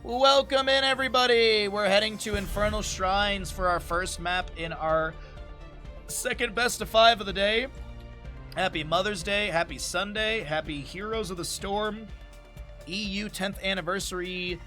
Welcome in, everybody! We're heading to Infernal Shrines for our first map in our second best of 5 of the day. Happy Mother's Day, happy Sunday, happy Heroes of the Storm EU 10th Anniversary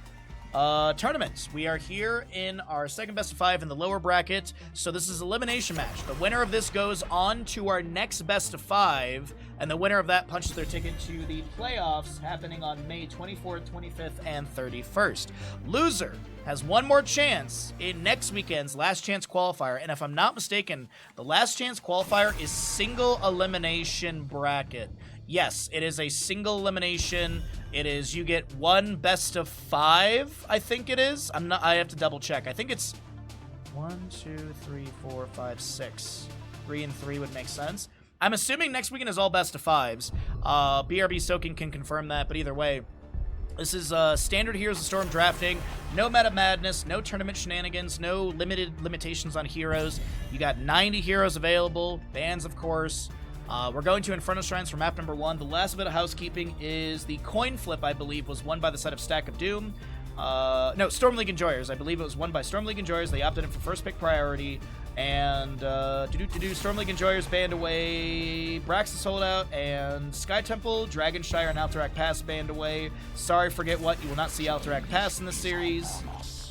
tournaments. We are here in our second best of 5 in the lower bracket, so this is elimination match. The winner of this goes on to our next best of 5, and the winner of that punches their ticket to the playoffs happening on May 24th, 25th, and 31st. Loser has one more chance in next weekend's last chance qualifier, and if I'm not mistaken, the last chance qualifier is single elimination bracket. Yes, it is a single elimination. It is, you get one best of 5, I think it is. I have to double check. I think it's 1, 2, 3, 4, 5, 6. 3 and 3 would make sense. I'm assuming next weekend is all best of 5s. BRB Soaking can confirm that, but either way, this is standard Heroes of Storm drafting. No meta madness, no tournament shenanigans, no limitations on heroes. You got 90 heroes available, bans of course. We're going to Infernal Shrines for map number 1. The last bit of housekeeping is the coin flip, I believe, was won by the side of Stack of Doom. No, Storm League Enjoyers. I believe it was won by Storm League Enjoyers. They opted in for first pick priority. And Storm League Enjoyers banned away Braxis Holdout, and Sky Temple, Dragonshire, and Alterac Pass banned away. Sorry, forget what, you will not see Alterac Pass in this series.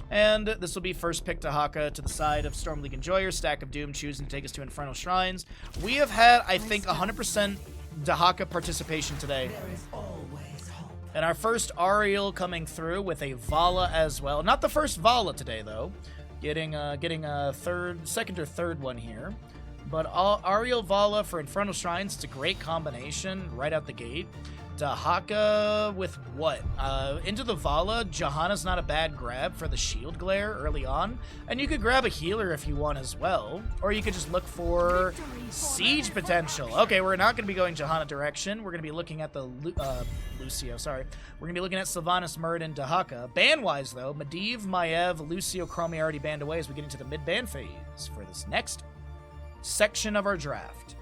And this will be first pick Dahaka to the side of Storm League Enjoyers, Stack of Doom choosing to take us to Infernal Shrines. We have had, I think, 100% Dahaka participation today. And our first Ariel coming through with a Vala as well. Not the first Vala today, though. Getting a second or third one here. But Ariel Vala for Infernal Shrines, it's a great combination right out the gate. Dahaka with what? Into the Vala, Johanna's not a bad grab for the shield glare early on. And you could grab a healer if you want as well. Or you could just look for siege potential. Okay, we're not going to be going Johanna direction. We're going to be looking at the Lucio, sorry. We're going to be looking at Sylvanas, Murd, and Dahaka. Ban-wise, though, Medivh, Maiev, Lucio, Chromie already banned away as we get into the mid-ban phase for this next section of our draft.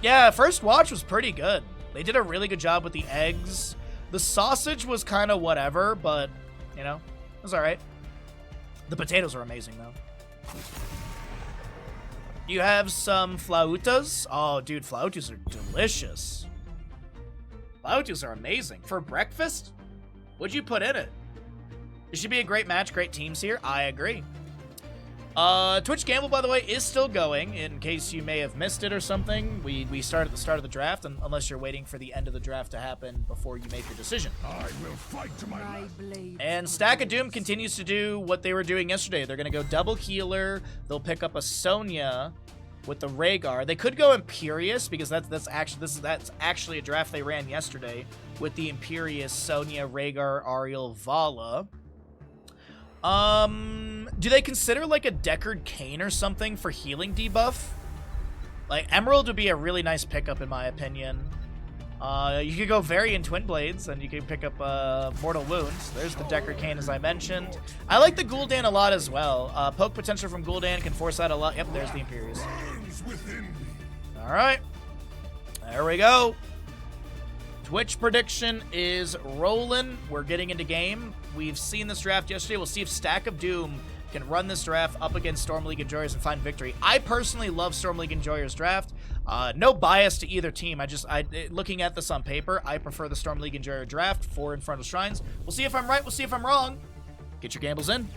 Yeah, first watch was pretty good. They did a really good job with the eggs. The sausage was kind of whatever, but, you know, it was alright. The potatoes are amazing, though. You have some flautas. Oh, dude, flautas are delicious. Flautas are amazing. For breakfast? What'd you put in it? It should be a great match, great teams here. I agree. Twitch Gamble, by the way, is still going, in case you may have missed it or something. We start at the start of the draft, unless you're waiting for the end of the draft to happen before you make your decision. I will fight to my last. And Stack of Doom continues to do what they were doing yesterday. They're going to go double healer. They'll pick up a Sonya with the Rhaegar. They could go Imperious, because that's actually a draft they ran yesterday with the Imperious, Sonya, Rhaegar, Ariel, Vala. Do they consider like a Deckard Cain or something for healing debuff? Like, Emerald would be a really nice pickup in my opinion. You could go Varian Twin Blades, and you could pick up Mortal Wounds. There's the Deckard Cain, as I mentioned. I like the Gul'dan a lot as well. Poke potential from Gul'dan can force out a lot. Yep, there's the Imperious. Alright. There we go. Twitch prediction is rolling. We're getting into game. We've seen this draft yesterday. We'll see if Stack of Doom can run this draft up against Storm League Enjoyers and find victory. I personally love Storm League Enjoyers draft. No bias to either team. Looking at this on paper, I prefer the Storm League Enjoyer draft for Infernal Shrines. We'll see if I'm right. We'll see if I'm wrong. Get your gambles in.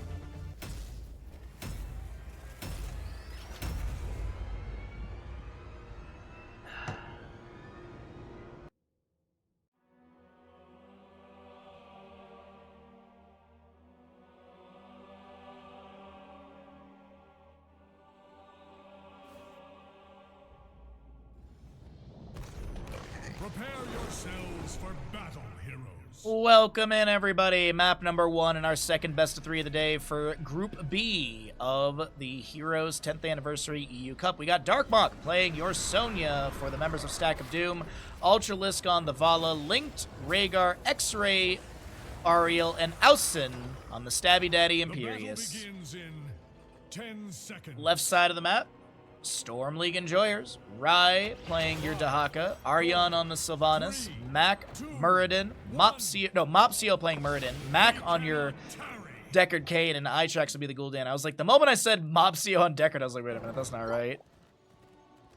Prepare yourselves for battle, heroes. Welcome in, everybody. Map number 1 in our second best of 3 of the day for Group B of the Heroes 10th Anniversary EU Cup. We got Darkmok playing your Sonya for the members of Stack of Doom, Ultralisk on the Vala, Linked, Rhaegar, X-Ray, Ariel, and Ausen on the Stabby Daddy Imperious. The battle begins in 10 seconds. Left side of the map, Storm League enjoyers. Rai playing your Dahaka. Aryan on the Sylvanas. Mac, Muradin. Mopsio playing Muradin. Mac on your Deckard Kane, and Itrax would be the Gul'dan. I was like, the moment I said Mopsio on Deckard, I was like, wait a minute, that's not right.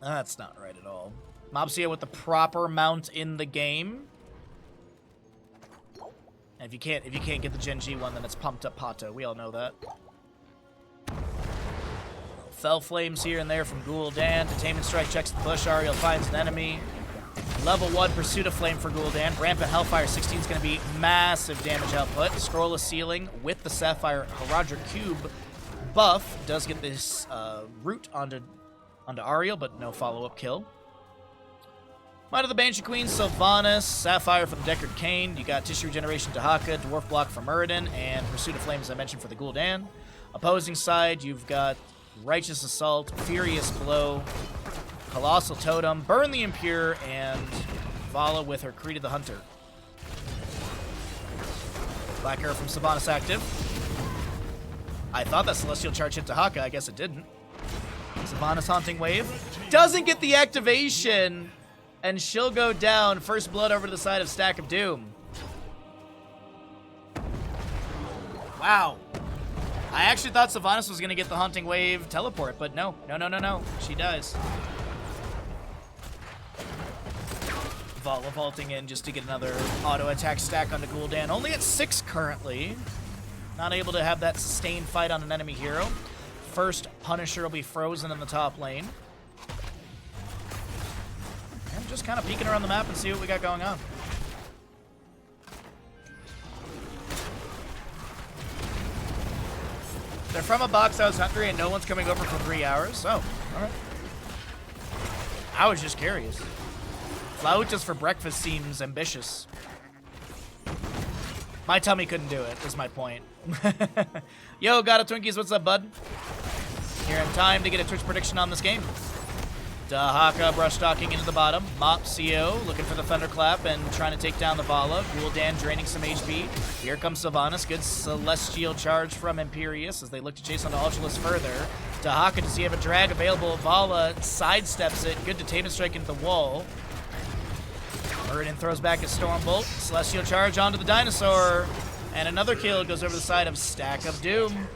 That's not right at all. Mopsio with the proper mount in the game. And if you can't get the Gen G one, then it's pumped up Pato. We all know that. Fell Flames here and there from Gul'dan. Detainment Strike checks the bush. Ariel finds an enemy. Level 1 Pursuit of Flame for Gul'dan. Rampant Hellfire 16 is going to be massive damage output. Scroll of Sealing with the Sapphire Haradra Cube buff. Does get this root onto Ariel, but no follow-up kill. Might of the Banshee Queen, Sylvanas, Sapphire for the Deckard Kane. You got Tissue Regeneration Dahaka, Dwarf Block for Muradin, and Pursuit of Flame, as I mentioned, for the Gul'dan. Opposing side, you've got Righteous Assault, Furious Blow, Colossal Totem, Burn the Impure, and Vala with her Creed of the Hunter. Black Arrow from Sylvanas active. I thought that Celestial Charge hit Dahaka, I guess it didn't. Sylvanas Haunting Wave. Doesn't get the activation, and she'll go down. First blood over to the side of Stack of Doom. Wow. I actually thought Sylvanas was going to get the Haunting Wave teleport, but no. No. She dies. Vala vaulting in just to get another auto attack stack onto Gul'dan. Only at 6 currently. Not able to have that sustained fight on an enemy hero. First Punisher will be frozen in the top lane. And just kind of peeking around the map and see what we got going on. They're from a box house hungry and no one's coming over for 3 hours. Oh, alright. I was just curious. Flautas for breakfast seems ambitious. My tummy couldn't do it, is my point. Yo, got it, Twinkies, what's up, bud? Here in time to get a Twitch prediction on this game. Dahaka brush stalking into the bottom. Mopsio looking for the Thunderclap and trying to take down the Vala. Gul'dan draining some HP. Here comes Sylvanas. Good Celestial Charge from Imperius as they look to chase on the Ultralisk further. Dahaka, does he have a drag available? Vala sidesteps it. Good Detainment Strike into the wall. Muradin throws back a Stormbolt. Celestial Charge onto the Dinosaur. And another kill goes over the side of Stack of Doom.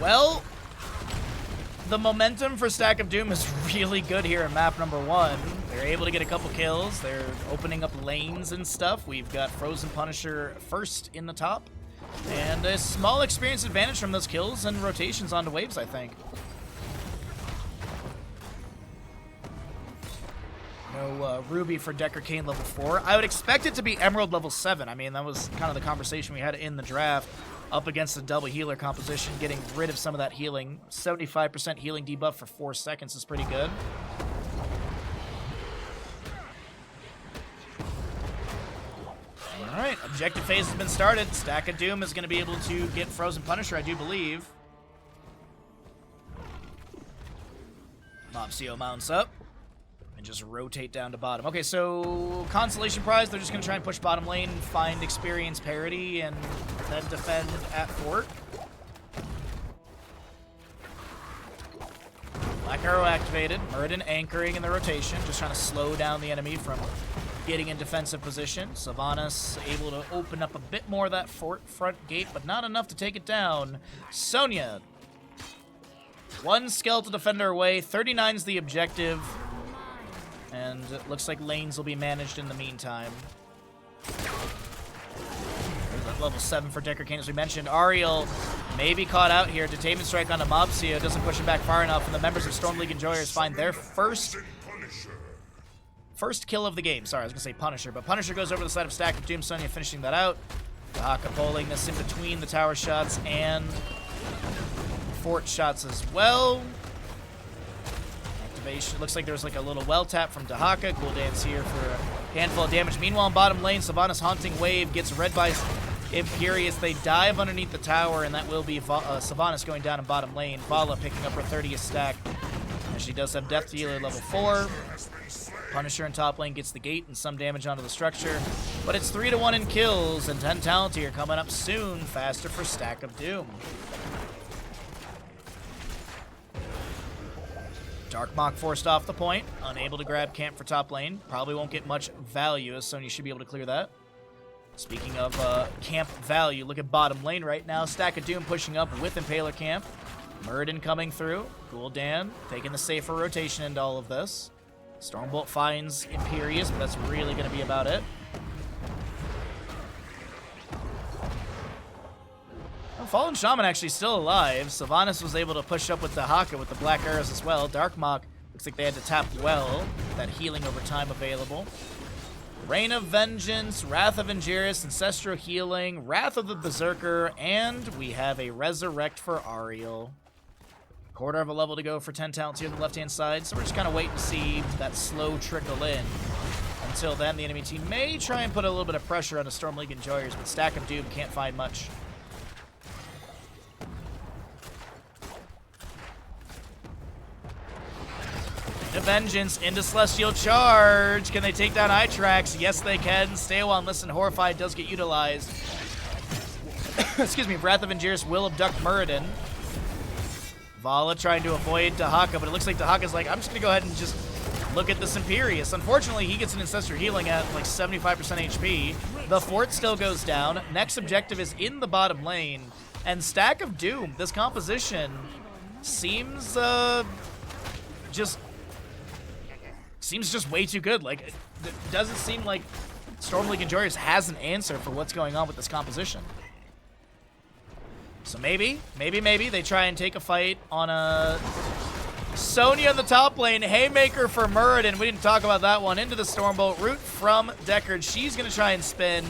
Well, the momentum for Stack of Doom is really good here in map number 1. They're able to get a couple kills. They're opening up lanes and stuff. We've got Frozen Punisher first in the top. And a small experience advantage from those kills and rotations onto waves, I think. No Ruby for Deckard Kane level 4. I would expect it to be Emerald level 7. I mean, that was kind of the conversation we had in the draft. Up against the double healer composition, getting rid of some of that healing. 75% healing debuff for 4 seconds is pretty good. Alright, objective phase has been started. Stack of Doom is going to be able to get Frozen Punisher, I do believe. Mopsio mounts up. And just rotate down to bottom. Okay, so Constellation Prize, they're just going to try and push bottom lane, find experience parity, and then defend at fort. Black Arrow activated. Muradin anchoring in the rotation, just trying to slow down the enemy from getting in defensive position. Sylvanas able to open up a bit more of that fort front gate, but not enough to take it down. Sonya. 1 Skeletal Defender away. 39's the objective. And it looks like lanes will be managed in the meantime. Level 7 for Deckard Kane, as we mentioned. Ariel may be caught out here. Detainment Strike onto Mopsio doesn't push him back far enough, and the members of Storm League Enjoyers find their first kill of the game. Sorry, I was going to say Punisher, but Punisher goes over the side of Stack of Doom. Sonya finishing that out. Dahaka pulling this in between the tower shots and fort shots as well. Looks like there's like a little well tap from Dahaka. Gul'dan's here for a handful of damage. Meanwhile, in bottom lane, Sylvanas Haunting Wave gets read by Imperius. They dive underneath the tower, and that will be Sylvanas going down in bottom lane. Vala picking up her 30th stack, and she does have Death Dealer level 4. Punisher in top lane gets the gate and some damage onto the structure, but it's 3-1 in kills, and 10 talent here coming up soon, faster for Stack of Doom. Darkmok forced off the point, unable to grab camp for top lane. Probably won't get much value, as Sonya should be able to clear that. Speaking of camp value, look at bottom lane right now. Stack of Doom pushing up with Impaler camp. Muradin coming through. Gul'dan taking the safer rotation into all of this. Stormbolt finds Imperius, but that's really going to be about it. Fallen Shaman actually still alive. Sylvanas was able to push up with the Haka with the black arrows as well. Darkmok looks like they had to tap well. That healing over time available. Reign of Vengeance, Wrath of Angiris, Ancestral Healing, Wrath of the Berserker, and we have a Resurrect for Ariel. Quarter of a level to go for 10 talents here on the left-hand side, so we're just kind of waiting to see that slow trickle in. Until then, the enemy team may try and put a little bit of pressure on the Storm League Enjoyers, but Stack of Doom can't find much. The Vengeance into Celestial Charge. Can they take down Itrax? Yes, they can. Stay a while and listen. Horrified does get utilized. Excuse me. Wrath of Angiris will abduct Muradin. Vala trying to avoid Dahaka, but it looks like Dahaka's like, I'm just going to go ahead and just look at this Imperius. Unfortunately, he gets an Ancestor Healing at like 75% HP. The fort still goes down. Next objective is in the bottom lane. And Stack of Doom, this composition seems just way too good. Like, it doesn't seem like Storm League Enjoyers has an answer for what's going on with this composition. So maybe they try and take a fight on a Sonya in the top lane. Haymaker for Muradin. We didn't talk about that one. Into the Stormbolt. Root from Deckard. She's going to try and spin.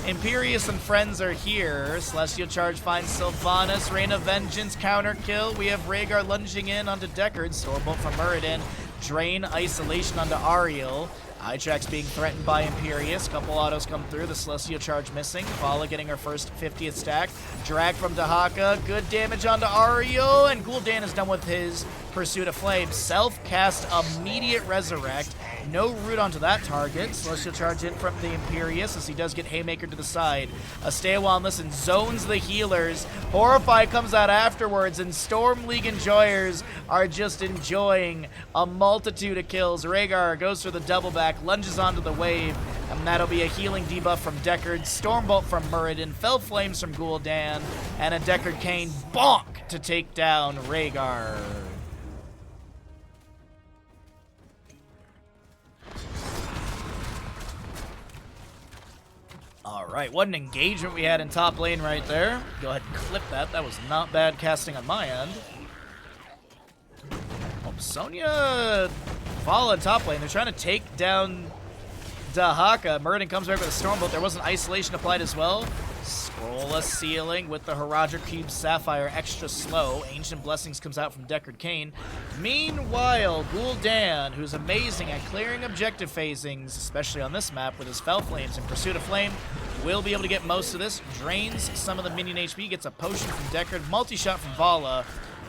Imperius and friends are here. Celestial Charge finds Sylvanas. Reign of Vengeance. Counter kill. We have Rhaegar lunging in onto Deckard. Stormbolt from Muradin. Drain Isolation onto Ariel. Itrax being threatened by Imperius. Couple autos come through. The Celestial Charge missing. Vala getting her first 50th stack. Drag from Dahaka. Good damage onto Ariel. And Gul'dan is done with his Pursuit of Flame. Self-cast immediate Resurrect. No root onto that target. Celestial Charge in from the Imperius as he does get Haymaker to the side. A stay a while and listen. Zones the healers. Horrify comes out afterwards, and Storm League Enjoyers are just enjoying a multitude of kills. Rhaegar goes for the double back, lunges onto the wave, and that'll be a healing debuff from Deckard. Stormbolt from Muradin. Fell Flames from Gul'dan. And a Deckard Cain bonk to take down Rhaegar. Alright, what an engagement we had in top lane right there. Go ahead and clip that. That was not bad casting on my end. Oh, Sonya, Vala in top lane. They're trying to take down Dahaka. Muradin comes back with a Stormbolt. There wasn't Isolation applied as well. Scroll a Ceiling with the Haradra Cube Sapphire extra slow. Ancient Blessings comes out from Deckard Cain. Meanwhile, Gul'dan, who's amazing at clearing objective phasings, especially on this map with his Fell Flames and Pursuit of Flame, will be able to get most of this. Drains some of the minion HP, gets a potion from Deckard, multi-shot from Vala.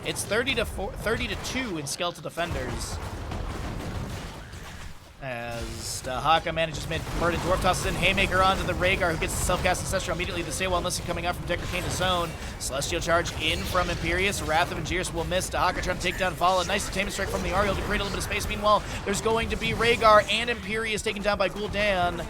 It's 30 to 2 in Skeletal Defenders. As Dahaka manages mid, Muradin Dwarf tosses in Haymaker onto the Rhaegar, who gets the self-cast Ancestral immediately. The Stay Well and Listen coming out from Deckard Cain to zone. Celestial Charge in from Imperius. Wrath of Angiris will miss. Dahaka trying to take down Vala. Nice Tainment Strike from the Ariel to create a little bit of space. Meanwhile, there's going to be Rhaegar and Imperius taken down by Gul'dan.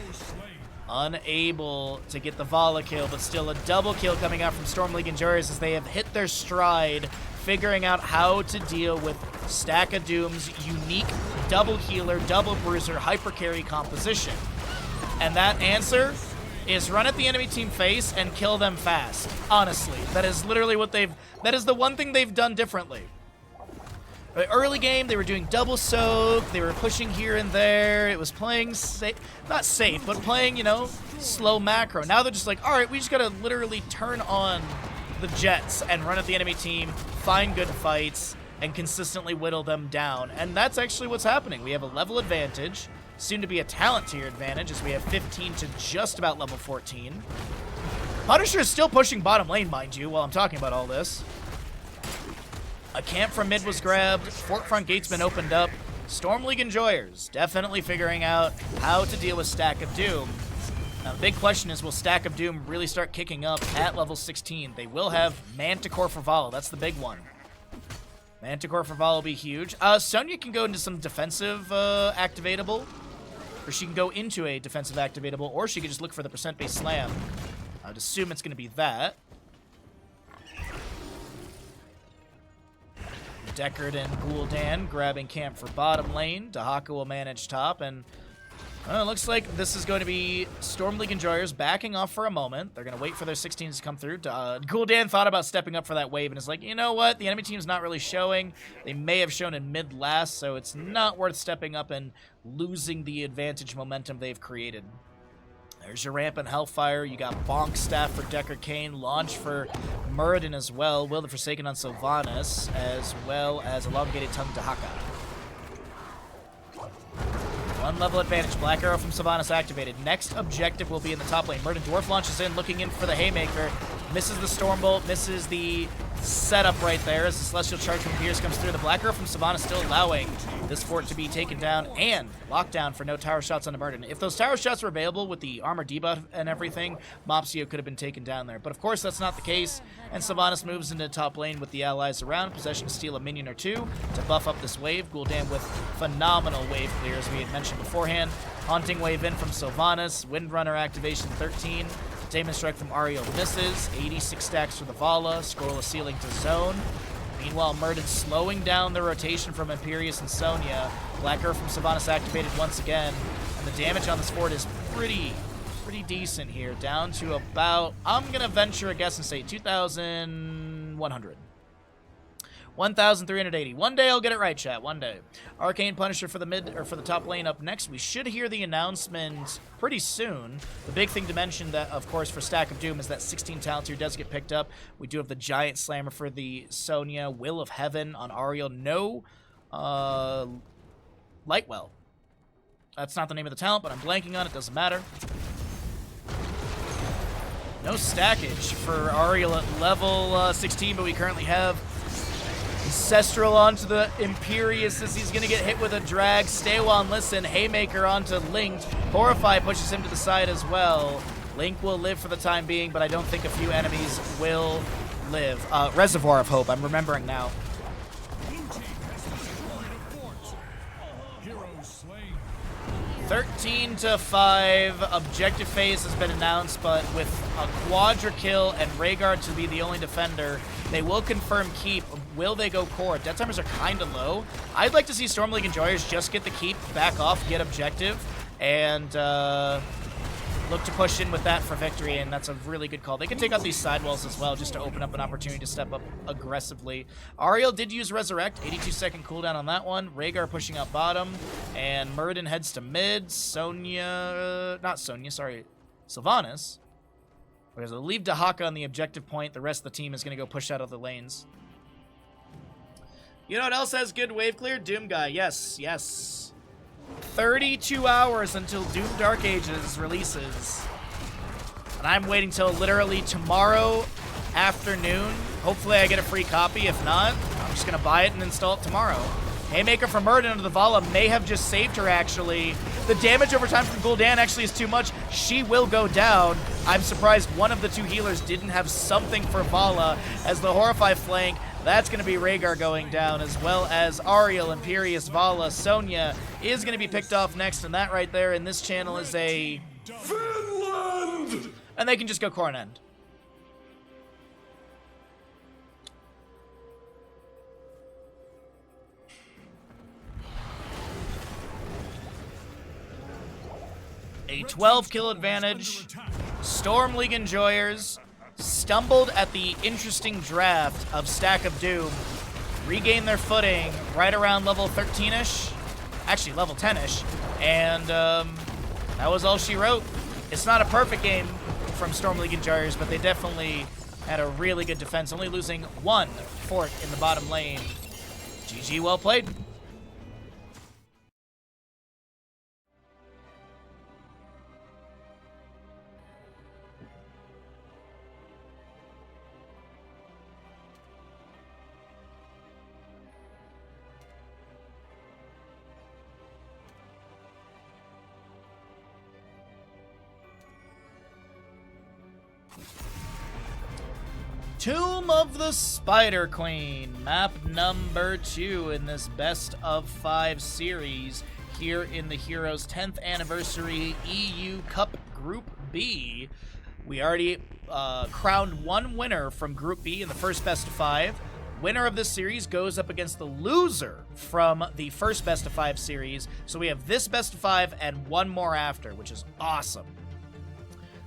Unable to get the Vala kill, but still a double kill coming out from Storm League Enjoyers as they have hit their stride, figuring out how to deal with Stack of Doom's unique double healer, double bruiser, hyper carry composition. And that answer is run at the enemy team face and kill them fast. Honestly, that is literally what that is the one thing they've done differently. Early game, they were doing double soak, they were pushing here and there, it was playing safe, not safe, but playing, you know, slow macro. Now they're just like, all right, we just gotta literally turn on the jets and run at the enemy team, find good fights, and consistently whittle them down. And that's actually what's happening. We have a level advantage, soon to be a talent tier advantage, as we have 15 to just about level 14. Punisher is still pushing bottom lane, mind you, while I'm talking about all this. A camp from mid was grabbed, fort front gate's been opened up. Storm League enjoyers definitely figuring out how to deal with Stack of Doom. Now, the big question is, will Stack of Doom really start kicking up at level 16? They will have Manticore for Vala. That's the big one. Manticore for Vala will be huge. Sonya can go into some defensive activatable, or she can go into a defensive activatable, or she can just look for the percent-based slam. I would assume it's going to be that. Deckard and Gul'dan grabbing camp for bottom lane. Dahaka will manage top, and it looks like this is going to be Storm League enjoyers backing off for a moment. They're going to wait for their 16s to come through. Gul'dan thought about stepping up for that wave and is like, you know what? The enemy team's not really showing. They may have shown in mid last, so it's not worth stepping up and losing the advantage momentum they've created. There's your Rampant Hellfire. You got Bonk Staff for Deckard Cain. Launch for Muradin as well. Will the Forsaken on Sylvanas, as well as Elongated Tongue Dahaka. One level advantage. Black Arrow from Sylvanas activated. Next objective will be in the top lane. Muradin Dwarf launches in, looking in for the Haymaker. Misses the Stormbolt, misses the setup right there as the Celestial Charge from Pierce comes through. The Black Arrow from Sylvanas still allowing this fort to be taken down and locked down for no tower shots on the Muradin. If those tower shots were available with the armor debuff and everything, Mopsio could have been taken down there. But of course, that's not the case, and Sylvanas moves into top lane with the allies around. Possession to steal a minion or two to buff up this wave. Gul'dan with phenomenal wave clear, as we had mentioned beforehand. Haunting Wave in from Sylvanas. Windrunner activation 13. Daemon Strike from Ariel misses. 86 stacks for the Vala. Scroll of Ceiling to zone. Meanwhile, Muradin slowing down the rotation from Imperius and Sonya. Black Arrow from Sylvanas activated once again. And the damage on this fort is pretty decent here. Down to about, I'm going to venture a guess and say 2,100. 1,380. One day I'll get it right, chat. One day. Arcane Punisher for the mid or for the top lane up next. We should hear the announcement pretty soon. The big thing to mention that, of course, for Stack of Doom is that 16 talent tier does get picked up. We do have the Giant Slammer for the Sonya, Will of Heaven on Ariel. No Lightwell. That's not the name of the talent, but I'm blanking on it. Doesn't matter. No stackage for Ariel at level 16, but we currently have Ancestral onto the Imperius as he's going to get hit with a drag. Stay while and listen. Haymaker onto Linked. Horrify pushes him to the side as well. Link will live for the time being, but I don't think a few enemies will live. Reservoir of Hope, I'm remembering now. 13-5. Objective phase has been announced, but with a Quadra kill and Rhaegar to be the only defender, they will confirm keep. Will they go core? Death timers are kind of low. I'd like to see Storm League enjoyers just get the keep, back off, get objective, and look to push in with that for victory, and that's a really good call. They can take out these sidewalls as well just to open up an opportunity to step up aggressively. Ariel did use Resurrect, 82-second cooldown on that one. Rhaegar pushing out bottom, and Muradin heads to mid. Sylvanas. Because they'll leave Dahaka on the objective point. The rest of the team is going to go push out of the lanes. You know what else has good wave clear? Doom Guy. Yes, yes. 32 hours until Doom Dark Ages releases. And I'm waiting till literally tomorrow afternoon. Hopefully I get a free copy. If not, I'm just going to buy it and install it tomorrow. Haymaker from Muradin into the Vala may have just saved her, actually. The damage over time from Gul'dan actually is too much. She will go down. I'm surprised one of the two healers didn't have something for Vala as the Horrify flank. That's going to be Rhaegar going down, as well as Ariel, Imperius, Vala. Sonya is going to be picked off next, and that right there in this channel is a Finland! And they can just go Corn End. A 12-kill advantage. Storm League enjoyers stumbled at the interesting draft of Stack of Doom, regained their footing right around level 13-ish, actually level 10-ish, and that was all she wrote. It's not a perfect game from Storm League enjoyers, but they definitely had a really good defense, only losing one fort in the bottom lane. GG, well played. Tomb of the Spider Queen, map number 2 in this best of 5 series here in the Heroes 10th Anniversary EU Cup Group B. We already crowned one winner from Group B in the first best of 5. Winner of this series goes up against the loser from the first best of 5 series. So we have this best of 5 and one more after, which is awesome.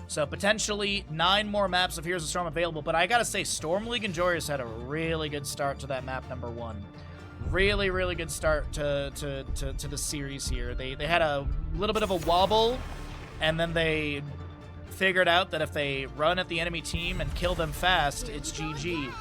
So potentially 9 more maps of Heroes of Storm available, but I gotta say, Storm League Enjoyers had a really good start to that map number 1. Really, really good start to the series here. They had a little bit of a wobble, and then they figured out that if they run at the enemy team and kill them fast, it's GG.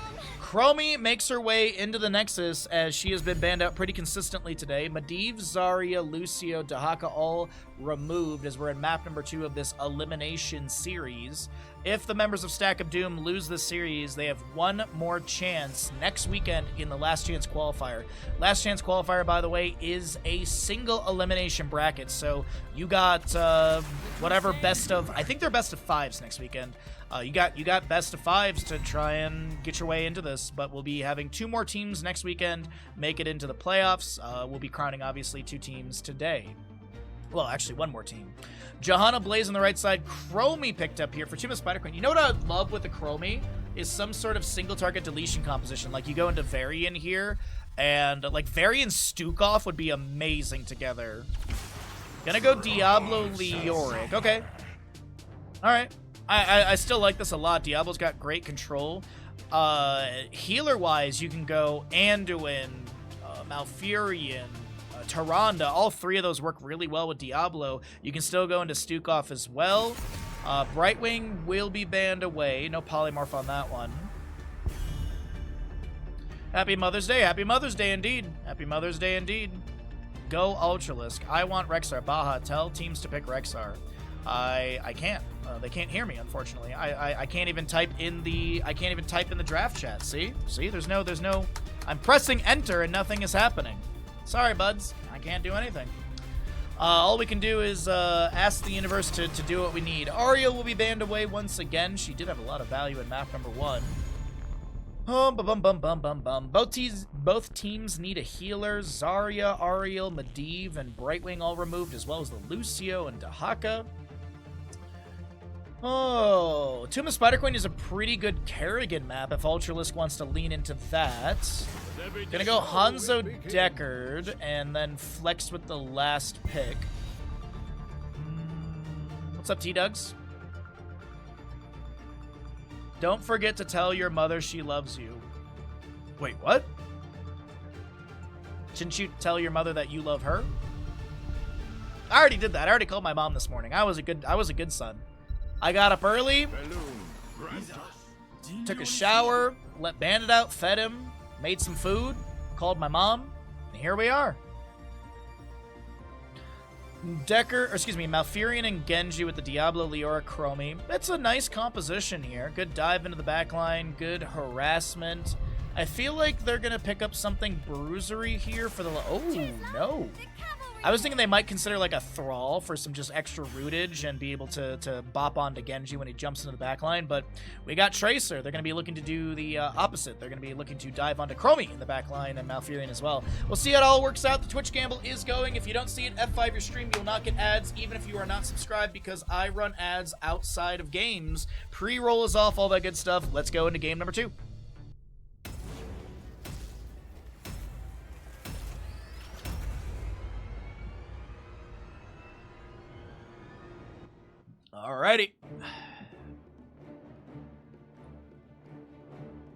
Chromie makes her way into the Nexus as she has been banned out pretty consistently today. Medivh, Zarya, Lucio, Dahaka all removed as we're in map number 2 of this elimination series. If the members of Stack of Doom lose this series, they have one more chance next weekend in the Last Chance Qualifier. Last Chance Qualifier, by the way, is a single elimination bracket, so you got whatever best of... I think they're best of 5s next weekend. You got best of 5s to try and get your way into this, but we'll be having 2 more teams next weekend make it into the playoffs. We'll be crowning, obviously, 2 teams today. Well, actually, 1 more team. Johanna Blaze on the right side. Chromie picked up here for Tomb of Spider Queen. You know what I would love with the Chromie? Is some sort of single target deletion composition. Like, you go into Varian here, and, like, Varian Stukov would be amazing together. Gonna go Diablo Leoric. Okay. Alright. I still like this a lot. Diablo's got great control. Healer-wise, you can go Anduin, Malfurion, Tyrande. All 3 of those work really well with Diablo. You can still go into Stukov as well. Brightwing will be banned away. No polymorph on that one. Happy Mother's Day. Happy Mother's Day indeed. Happy Mother's Day indeed. Go Ultralisk. I want Rexar. Baha, tell teams to pick Rexar. I can't. They can't hear me, unfortunately. I can't even type in the draft chat. See? There's no. I'm pressing enter and nothing is happening. Sorry, buds. I can't do anything. All we can do is ask the universe to do what we need. Ariel will be banned away once again. She did have a lot of value in map number 1. Both teams need a healer. Zarya, Ariel, Medivh, and Brightwing all removed, as well as the Lucio and Dahaka. Oh, Tomb of Spider Queen is a pretty good Kerrigan map if Ultralisk wants to lean into that. Gonna go Hanzo Deckard and then flex with the last pick. What's up, T-Dugs? Don't forget to tell your mother she loves you. Wait, what? Shouldn't you tell your mother that you love her? I already did that. I already called my mom this morning. I was a good son. I got up early, took a shower, let Bandit out, fed him, made some food, called my mom, and here we are. Malfurion and Genji with the Diablo Leoric Chromie. That's a nice composition here. Good dive into the backline, good harassment. I feel like they're going to pick up something bruisery here for the... Oh, no. I was thinking they might consider like a Thrall for some just extra rootage and be able to bop onto Genji when he jumps into the backline, but we got Tracer. They're going to be looking to do the opposite. They're going to be looking to dive onto Chromie in the backline and Malfurion as well. We'll see how it all works out. The Twitch gamble is going. If you don't see it, F5 your stream. You'll not get ads, even if you are not subscribed, because I run ads outside of games. Pre-roll is off, all that good stuff. Let's go into game number 2. Alrighty.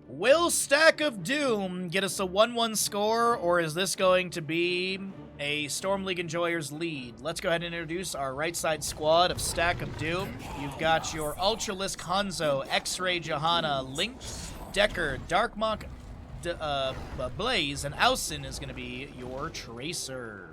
Will Stack of Doom get us a 1-1 score, or is this going to be a Storm League Enjoyers lead? Let's go ahead and introduce our right side squad of Stack of Doom. You've got your Ultralisk Hanzo, X-Ray Johanna, Link, Decker, Darkmock, Blaze, and Ausen is going to be your Tracer.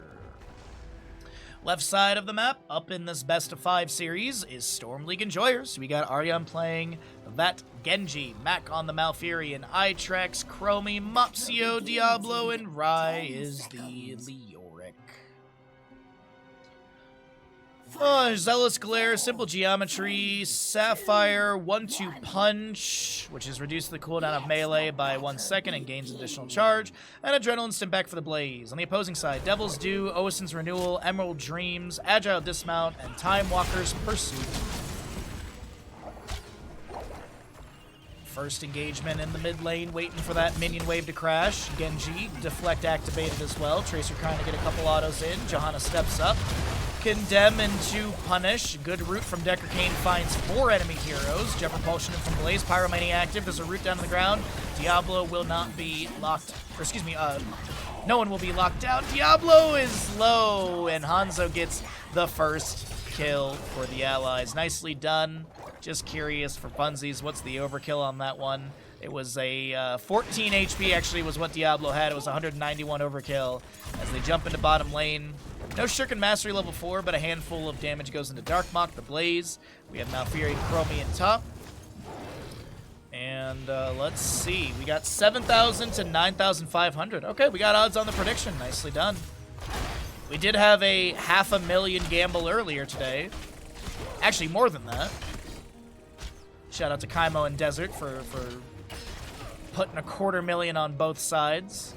Left side of the map, up in this best of 5 series, is Storm League Enjoyers. We got Aryan playing that Genji, Mac on the Malfurion, Itrex, Chromie, Mopsio, Diablo, and Rai is the Leoric. Oh, Zealous Glare, Simple Geometry, Sapphire, 1-2 Punch, which is reduced the cooldown of melee by 1 second and gains additional charge, and Adrenaline Stim back for the Blaze. On the opposing side, Devil's Due, Oisin's Renewal, Emerald Dreams, Agile Dismount, and Time Walker's Pursuit. First engagement in the mid lane, waiting for that minion wave to crash. Genji, Deflect activated as well. Tracer trying to get a couple autos in. Johanna steps up. Condemn into Punish. Good root from Decker Kane finds 4 enemy heroes. Jet Propulsion from Blaze. Pyromania active. There's a root down to the ground. Diablo will not be locked. Or excuse me, no one will be locked down. Diablo is low, and Hanzo gets the first kill for the allies. Nicely done. Just curious for funsies, what's the overkill on that one? It was a 14 HP actually was what Diablo had. It was 191 overkill as they jump into bottom lane. No Shuriken Mastery level 4, but a handful of damage goes into Darkmok, the Blaze. We have Malfurion and Chromie in top. And let's see. We got 7,000 to 9,500. Okay, we got odds on the prediction. Nicely done. We did have a 500,000 gamble earlier today. Actually, more than that. Shout out to Kaimo and Desert for putting 250,000 on both sides.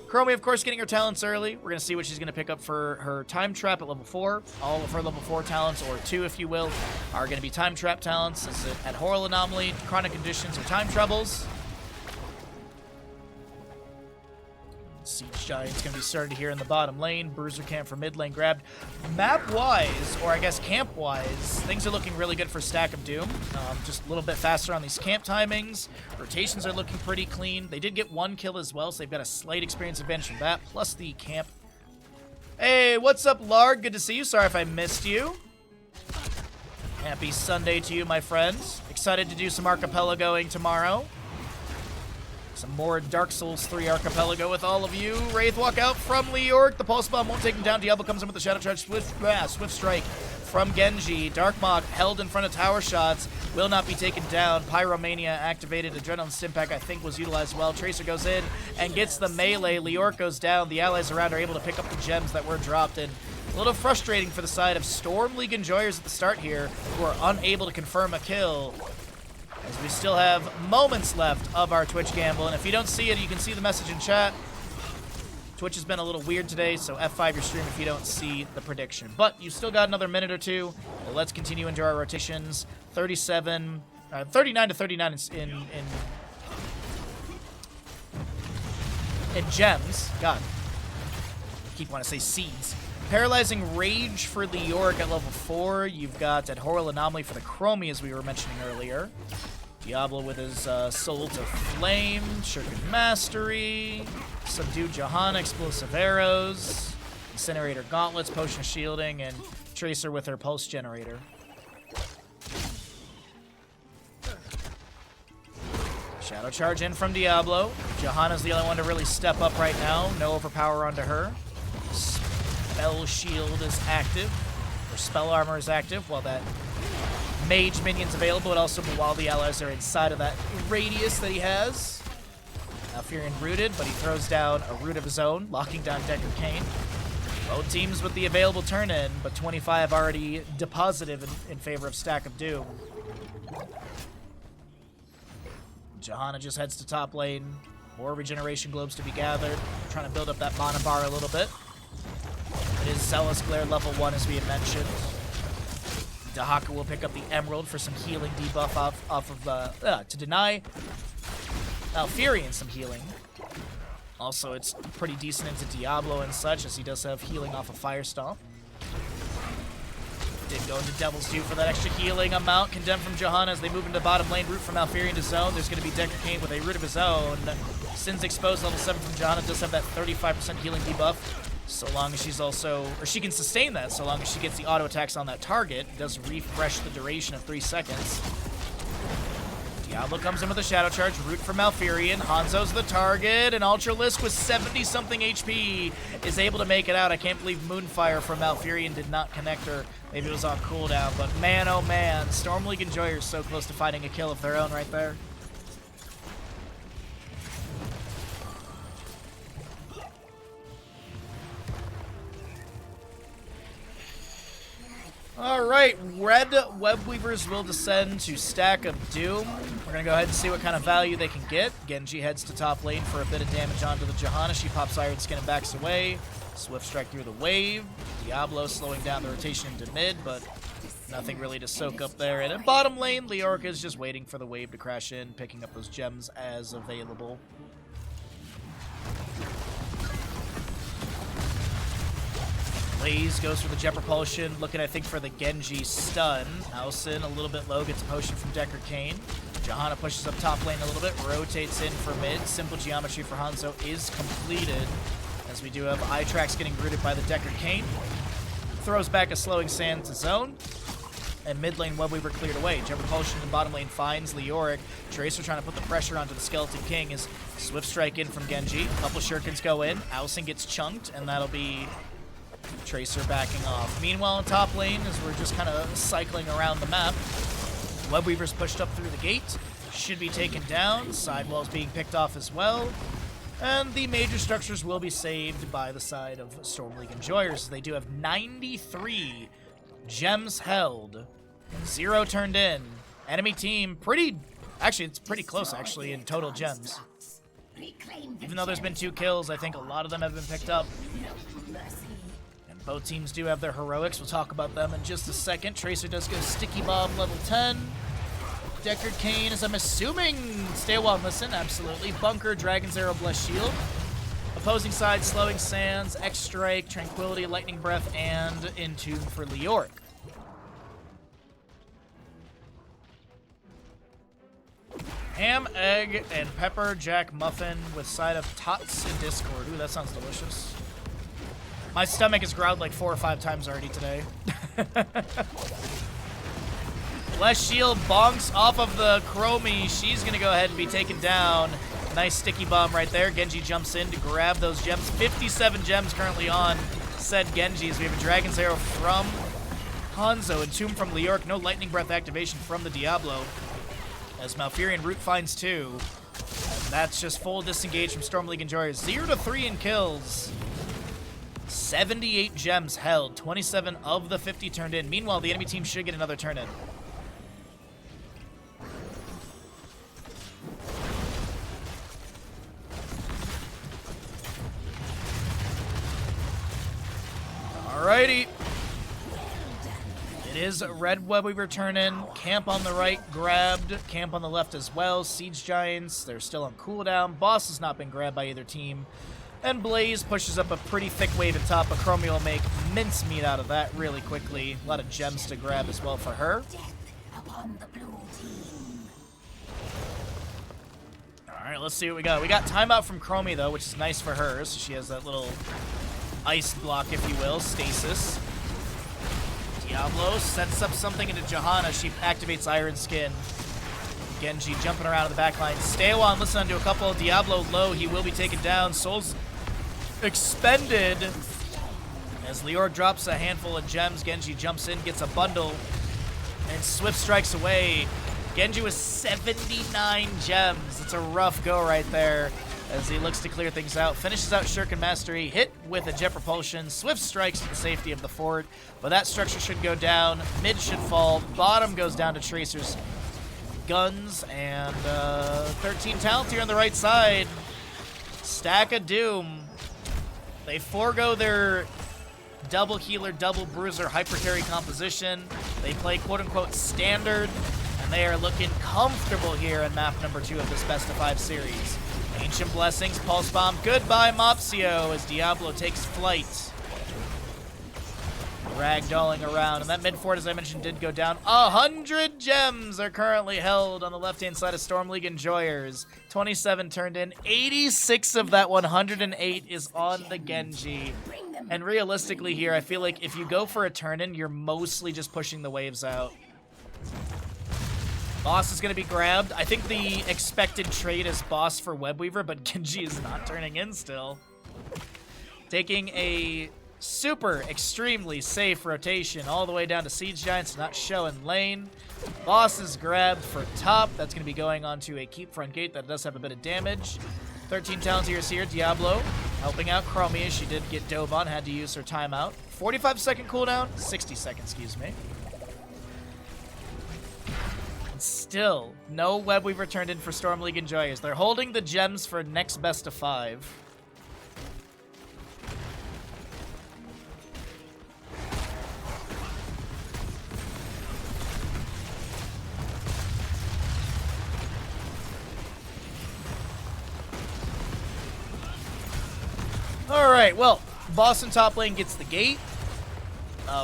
Chromie, of course, getting her talents early. We're going to see what she's going to pick up for her Time Trap at level 4. All of her level 4 talents, or 2 if you will, are going to be Time Trap talents. Is it Abhorrent Anomaly, Chronic Conditions, or Time Troubles? Siege Giant's going to be started here in the bottom lane. Bruiser Camp for mid lane grabbed. Map-wise, or I guess camp-wise, things are looking really good for Stack of Doom. Just a little bit faster on these camp timings. Rotations are looking pretty clean. They did get 1 kill as well, so they've got a slight experience advantage from that, plus the camp. Hey, what's up, Lard? Good to see you. Sorry if I missed you. Happy Sunday to you, my friends. Excited to do some archipelagoing tomorrow. Some more Dark Souls 3 Archipelago with all of you. Wraith walk out from Leorc. The Pulse Bomb won't take him down. Diablo comes in with the Shadow Charge. Swift Strike from Genji. Darkmok held in front of tower shots. Will not be taken down. Pyromania activated. Adrenaline Stimpack, I think, was utilized well. Tracer goes in and gets the melee. Leorc goes down. The allies around are able to pick up the gems that were dropped in. A little frustrating for the side of Storm League Enjoyers at the start here, who are unable to confirm a kill. As we still have moments left of our Twitch gamble. And if you don't see it, you can see the message in chat. Twitch has been a little weird today, so F5 your stream if you don't see the prediction. But you've still got another minute or two. So let's continue into our rotations. 39 to 39 in gems. God, I keep wanting to say seeds. Paralyzing Rage for Leorc at level 4. You've got Abhorrent Anomaly for the Chromie, as we were mentioning earlier. Diablo with his Soul to Flame, Shuriken Mastery, Subdue Johanna, Explosive Arrows, Incinerator Gauntlets, Potion of Shielding, and Tracer with her Pulse Generator. Shadow Charge in from Diablo. Johanna's the only one to really step up right now. No overpower onto her. Spell Shield is active, or Spell Armor is active, while that Mage minion's available, and also while the allies are inside of that radius that he has. Malfurion rooted, but he throws down a root of his own, locking down Decker Kane. Both teams with the available turn-in, but 25 already deposited in favor of Stack of Doom. Johanna just heads to top lane. More regeneration globes to be gathered. Trying to build up that mana bar a little bit. It is Zealous Glare level 1, as we had mentioned. Dahaka will pick up the Emerald for some healing debuff off of to deny Malfurion some healing. Also, it's pretty decent into Diablo and such, as he does have healing off of Firestomp. Did go into Devil's Due for that extra healing amount. Condemned from Johanna as they move into bottom lane. Root from Malfurion to zone. There's going to be Decker Kane with a root of his own. Sins Exposed level 7 from Johanna does have that 35% healing debuff. So long as she's also, or she can sustain that so long as she gets the auto attacks on that target. It does refresh the duration of 3 seconds. Diablo comes in with a Shadow Charge, root for Malfurion. Hanzo's the target, and Ultralisk with 70-something HP is able to make it out. I can't believe Moonfire from Malfurion did not connect her. Maybe it was on cooldown, but man, oh man. Storm League Enjoyers so close to finding a kill of their own right there. Alright, red web weavers will descend to Stack of Doom. We're gonna go ahead and see what kind of value they can get. Genji heads to top lane for a bit of damage onto the Johanna. She pops Iron Skin and backs away. Swift Strike through the wave. Diablo slowing down the rotation into mid, but nothing really to soak up there. And in bottom lane, Leorica is just waiting for the wave to crash in, picking up those gems as available. Blaze goes for the jet propulsion, looking, I think, for the Genji stun. Alcin a little bit low, gets a potion from Decker Kane. Johanna pushes up top lane a little bit, rotates in for mid. Simple geometry for Hanzo is completed, as we do have Itrax getting rooted by the Decker Kane. Throws back a slowing sand to zone, and mid lane Webweaver cleared away. Jet propulsion in bottom lane finds Leoric. Tracer trying to put the pressure onto the Skeleton King as Swift Strike in from Genji. A couple shurikens go in. Alcin gets chunked, and that'll be Tracer backing off. Meanwhile, in top lane, as we're just kind of cycling around the map, Webweaver's pushed up through the gate. Should be taken down. Sidewall's being picked off as well. And the major structures will be saved by the side of Storm League Enjoyers. They do have 93 gems held. 0 turned in. Enemy team it's pretty close actually in total gems. Even though there's been 2 kills, I think a lot of them have been picked up. And both teams do have their heroics. We'll talk about them in just a second. Tracer does go Sticky Bomb level 10. Deckard Kane, as I'm assuming, stay a while and listen, absolutely. Bunker, Dragon's Arrow, Blessed Shield. Opposing side, Slowing Sands, X-Strike, Tranquility, Lightning Breath, and Entomb for Leoric. Ham, egg, and pepper jack muffin with side of tots and Discord. Ooh, that sounds delicious. My stomach has growled like 4 or 5 times already today. Blessed Shield bonks off of the Chromie. She's going to go ahead and be taken down. Nice sticky bomb right there. Genji jumps in to grab those gems. 57 gems currently on said Genjis. We have a Dragon's Arrow from Hanzo and Tomb from Leoric. No Lightning Breath activation from the Diablo, as Malfurion Root finds 2. And that's just full disengage from Storm League Enjoyers. 0 to 3 in kills. 78 gems held. 27 of the 50 turned in. Meanwhile, the enemy team should get another turn in. Alrighty. It is Red Webweaver turn in. Camp on the right grabbed. Camp on the left as well. Siege Giants, they're still on cooldown. Boss has not been grabbed by either team. And Blaze pushes up a pretty thick wave at top, but Chromie will make mincemeat out of that really quickly. A lot of gems to grab as well for her. Alright, let's see what we got. We got timeout from Chromie, though, which is nice for her. So she has that little ice block, if you will, stasis. Diablo sets up something into Johanna. She activates Iron Skin. Genji jumping around in the back line. Stay a while and listen to a couple. Diablo low. He will be taken down. Soul's expended. As Leoric drops a handful of gems, Genji jumps in, gets a bundle, and Swift strikes away. Genji with 79 gems. It's a rough go right there as he looks to clear things out. Finishes out Shuriken Mastery, hit with a jet propulsion. Swift strikes to the safety of the fort, but that structure should go down. Mid should fall. Bottom goes down to Tracer's guns, and 13 talent here on the right side. Stack of Doom. They forego their double healer, double bruiser, hyper carry composition. They play quote-unquote standard, and they are looking comfortable here in map number 2 of this best of 5 series. Ancient Blessings, Pulse Bomb, goodbye Mopsio as Diablo takes flight. Ragdolling around, and that mid fort, as I mentioned, did go down. 100 gems are currently held on the left-hand side of Storm League Enjoyers. 27 turned in. 86 of that 108 is on the Genji. And realistically here, I feel like if you go for a turn-in, you're mostly just pushing the waves out. Boss is going to be grabbed. I think the expected trade is Boss for Webweaver, but Genji is not turning in still. Taking a super extremely safe rotation all the way down to Siege Giants, not showing lane. Boss is grabbed for top. That's going to be going on to a keep front gate that does have a bit of damage. 13 Talontiers here. Diablo helping out Chromie as she did get dove on, had to use her timeout. 45-second cooldown, 60 seconds, excuse me. And still, no Web Weaver turned in for Storm League Enjoyers. They're holding the gems for next best of 5. Alright, well, Boston top lane gets the gate.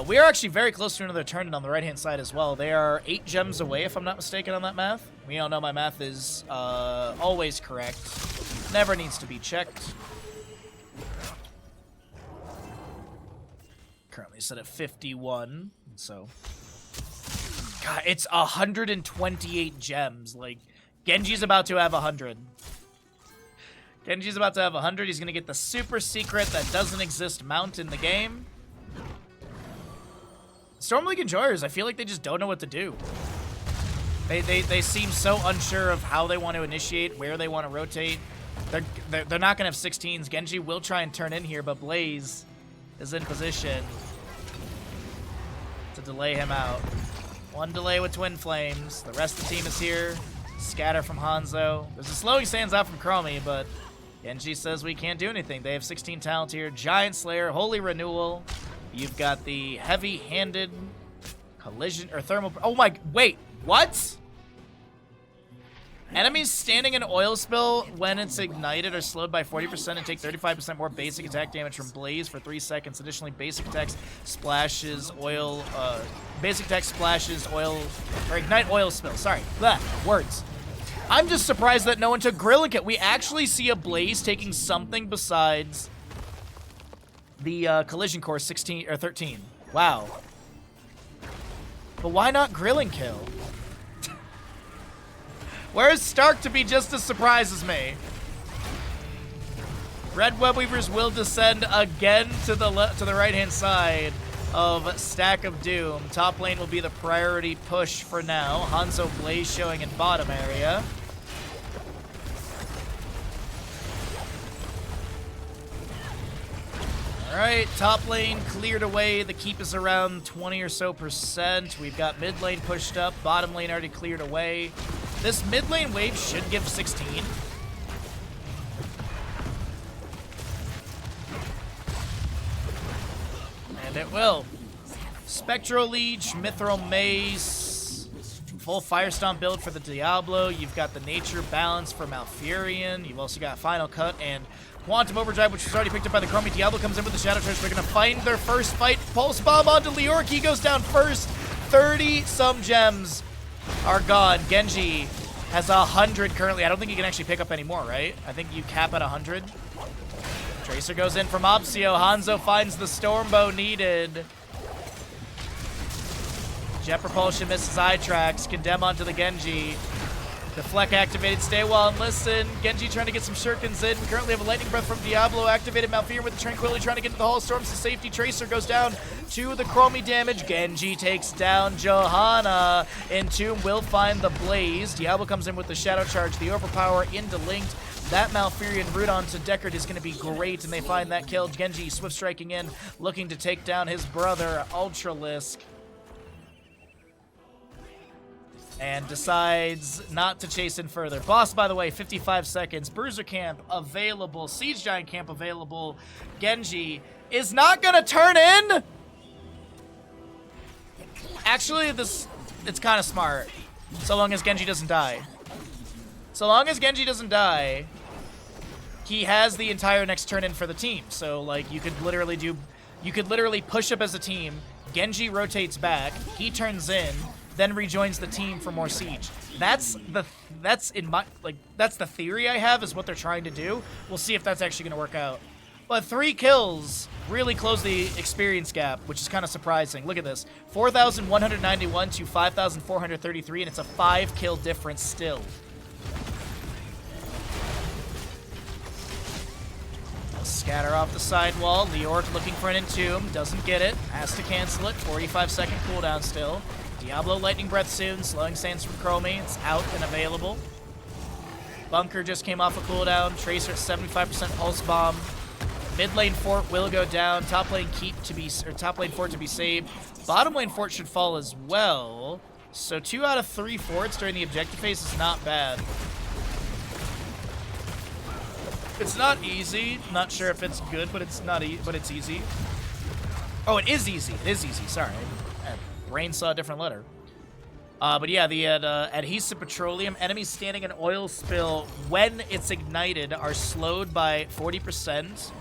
We are actually very close to another turn on the right-hand side as well. They are 8 gems away, if I'm not mistaken on that math. We all know my math is always correct. Never needs to be checked. Currently set at 51, so... God, it's 128 gems. Like, Genji's about to have 100. Genji's about to have 100. He's going to get the super secret that doesn't exist mount in the game. Storm League Enjoyers, I feel like they just don't know what to do. They seem so unsure of how they want to initiate, where they want to rotate. They're not going to have 16s. Genji will try and turn in here, but Blaze is in position to delay him out. One delay with Twin Flames. The rest of the team is here. Scatter from Hanzo. There's a slowing sands out from Chromie, but Genji says we can't do anything. They have 16 talent here. Giant Slayer, Holy Renewal. You've got the heavy-handed collision or thermal. Oh my, wait, what? Enemies standing in oil spill when it's ignited are slowed by 40% and take 35% more basic attack damage from Blaze for 3 seconds. Additionally, basic attacks splashes oil, or ignite oil spill. Sorry, words. I'm just surprised that no one took Grilling Kit. We actually see a Blaze taking something besides the collision core 16 or 13. Wow. But why not Grilling Kill? Where's Stark to be just as surprised as me? Red Web Weavers will descend again to the right-hand side of Stack of Doom. Top lane will be the priority push for now. Hanzo Blaze showing in bottom area. Alright, top lane cleared away. The keep is around 20 or so %. We've got mid lane pushed up. Bottom lane already cleared away. This mid lane wave should give 16. And it will. Spectral Leech, Mithril Mace, full Firestomp build for the Diablo. You've got the Nature Balance for Malfurion. You've also got Final Cut and Quantum Overdrive, which was already picked up by the Chromie. Diablo comes in with the Shadow Charge. They're going to find their first fight. Pulse Bomb onto Leoric. He goes down first. 30-some gems are gone. Genji has 100 currently. I don't think he can actually pick up any more, right? I think you cap at 100. Tracer goes in from Opsio. Hanzo finds the Stormbow needed. Jet Propulsion misses eye tracks. Condemn onto the Genji. Deflect activated, stay well and listen. Genji trying to get some shurikens in. We currently have a Lightning Breath from Diablo. Activated Malfurion with the Tranquility trying to get into the Hall of Storms to safety. Tracer goes down to the Chromie damage. Genji takes down Johanna. Entomb will find the Blaze. Diablo comes in with the Shadow Charge. The Overpower into Linked. That Malfurion root onto Deckard is going to be great, and they find that kill. Genji swift striking in, looking to take down his brother, Ultralisk. And decides not to chase in further. Boss, by the way, 55 seconds. Bruiser Camp available. Siege Giant Camp available. Genji is not going to turn in. Actually, it's kind of smart. So long as Genji doesn't die. So long as Genji doesn't die, he has the entire next turn in for the team. So, like, you could literally push up as a team. Genji rotates back. He turns in. Then rejoins the team for more siege. That's the theory I have, is what they're trying to do. We'll see if that's actually going to work out. But 3 kills really close the experience gap, which is kind of surprising. Look at this. 4,191 to 5,433, and it's a 5-kill difference still. Scatter off the sidewall. Leoric looking for an Entomb. Doesn't get it. Has to cancel it. 45-second cooldown still. Diablo Lightning Breath soon. Slowing Sands from Chromie. It's out and available. Bunker just came off a cooldown. Tracer at 75% pulse bomb. Mid lane fort will go down. Top lane top lane fort to be saved. Bottom lane fort should fall as well. So 2 out of 3 forts during the objective phase is not bad. It's not easy. Not sure if it's good, but it's not. But it's easy. Oh, it is easy. It is easy. Sorry, brain saw a different letter. But yeah, the adhesive petroleum enemies standing in oil spill when it's ignited are slowed by 40%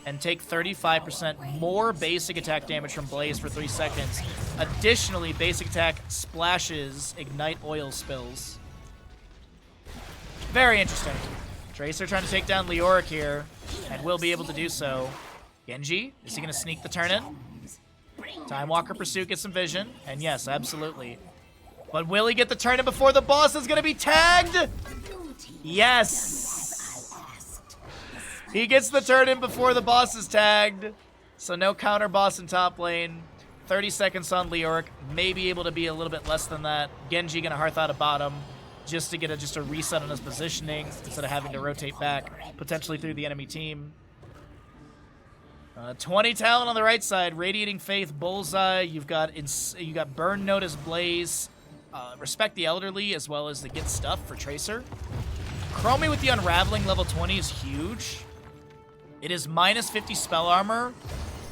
and take 35% more basic attack damage from Blaze for 3 seconds. Additionally, basic attack splashes ignite oil spills. Very interesting. Tracer trying to take down Leoric here, and will be able to do so. Genji, is he going to sneak the turn in? Time Walker Pursuit gets some vision, and yes, absolutely. But will he get the turn in before the boss is going to be tagged? Yes! He gets the turn in before the boss is tagged. So no counter boss in top lane. 30 seconds on Leoric. May be able to be a little bit less than that. Genji going to hearth out of bottom just to get a reset on his positioning instead of having to rotate back, potentially through the enemy team. 20 talent on the right side. Radiating Faith, Bullseye. You've got Burn Notice, Blaze. Respect the Elderly, as well as the Get Stuff for Tracer. Chromie with the Unraveling level 20 is huge. It is minus 50 spell armor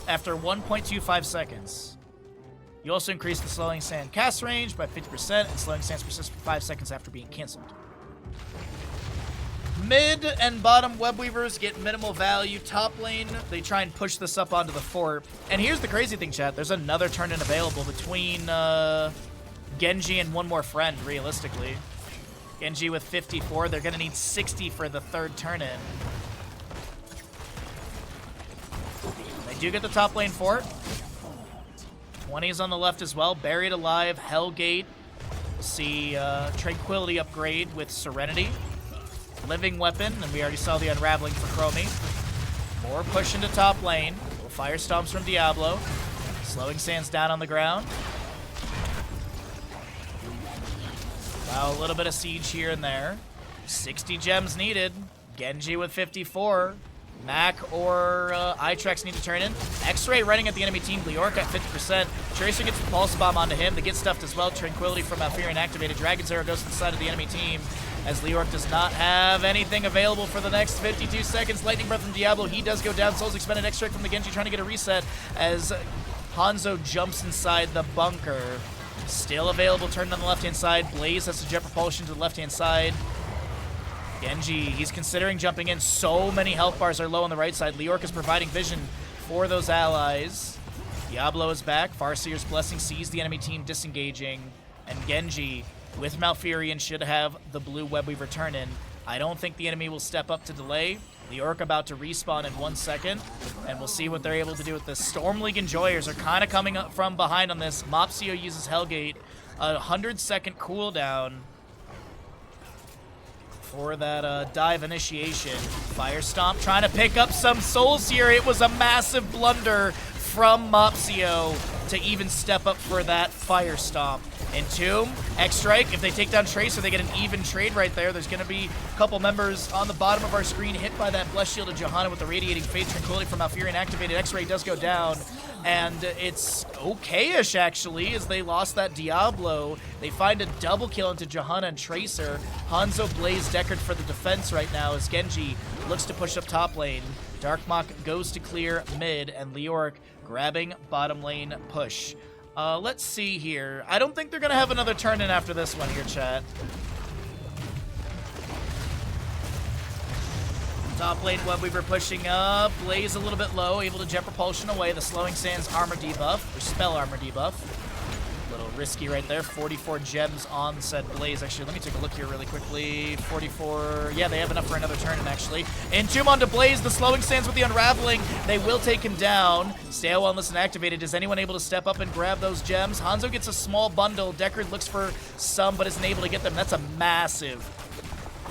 after 1.25 seconds. You also increase the Slowing Sand cast range by 50%, and Slowing Sands persist for 5 seconds after being cancelled. Mid and bottom Webweavers get minimal value. Top lane, they try and push this up onto the fort. And here's the crazy thing, chat. There's another turn-in available between Genji and one more friend, realistically. Genji with 54. They're going to need 60 for the third turn-in. They do get the top lane fort. 20 is on the left as well. Buried Alive, Hellgate. See Tranquility upgrade with Serenity. Living Weapon, and we already saw the Unraveling for Chromie. More push into top lane. Fire Stomps from Diablo. Slowing Sands down on the ground. Wow, a little bit of siege here and there. 60 gems needed. Genji with 54. Mac or Itrex need to turn in. X-Ray running at the enemy team. Leoric at 50%. Tracer gets the Pulse Bomb onto him. They get stuffed as well. Tranquility from Malfurion activated. Dragon's Arrow goes to the side of the enemy team, as Leoric does not have anything available for the next 52 seconds. Lightning Breath from Diablo. He does go down. Soul's Expended. X-Strike from the Genji trying to get a reset as Hanzo jumps inside the bunker. Still available. Turned on the left-hand side. Blaze has to jet propulsion to the left-hand side. Genji, he's considering jumping in. So many health bars are low on the right side. Leoric is providing vision for those allies. Diablo is back. Farseer's Blessing sees the enemy team disengaging. And Genji, with Malfurion, should have the blue Webweaver turn in. I don't think the enemy will step up to delay. Leoric about to respawn in 1 second, and we'll see what they're able to do with this. Storm League Enjoyers are kind of coming up from behind on this. Mopsio uses Hellgate, a 100-second cooldown for that dive initiation. Fire Stomp trying to pick up some souls here. It was a massive blunder from Mopsio to even step up for that Fire Stomp. Entomb, X-Strike, if they take down Tracer, they get an even trade right there. There's going to be a couple members on the bottom of our screen hit by that Blessed Shield of Johanna with the Radiating Faith. Tranquility from Malfurion activated. X-Ray does go down, and it's okay-ish, actually, as they lost that Diablo. They find a double kill into Johanna and Tracer. Hanzo, Blaze, Deckard for the defense right now as Genji looks to push up top lane. Darkmok goes to clear mid, and Leoric grabbing bottom lane push. Let's see here. I don't think they're going to have another turn-in after this one here, chat. Top lane Webweaver pushing up. Blaze a little bit low, able to jet propulsion away. The Slowing Sands armor debuff, or spell armor debuff. A little risky right there. 44 gems on said Blaze. Actually, let me take a look here really quickly. 44. Yeah, they have enough for another turn-in, actually. Entomb onto Blaze. The Slowing Sands with the Unraveling. They will take him down. Stay a while listen activated. Is anyone able to step up and grab those gems? Hanzo gets a small bundle. Deckard looks for some, but isn't able to get them. That's a massive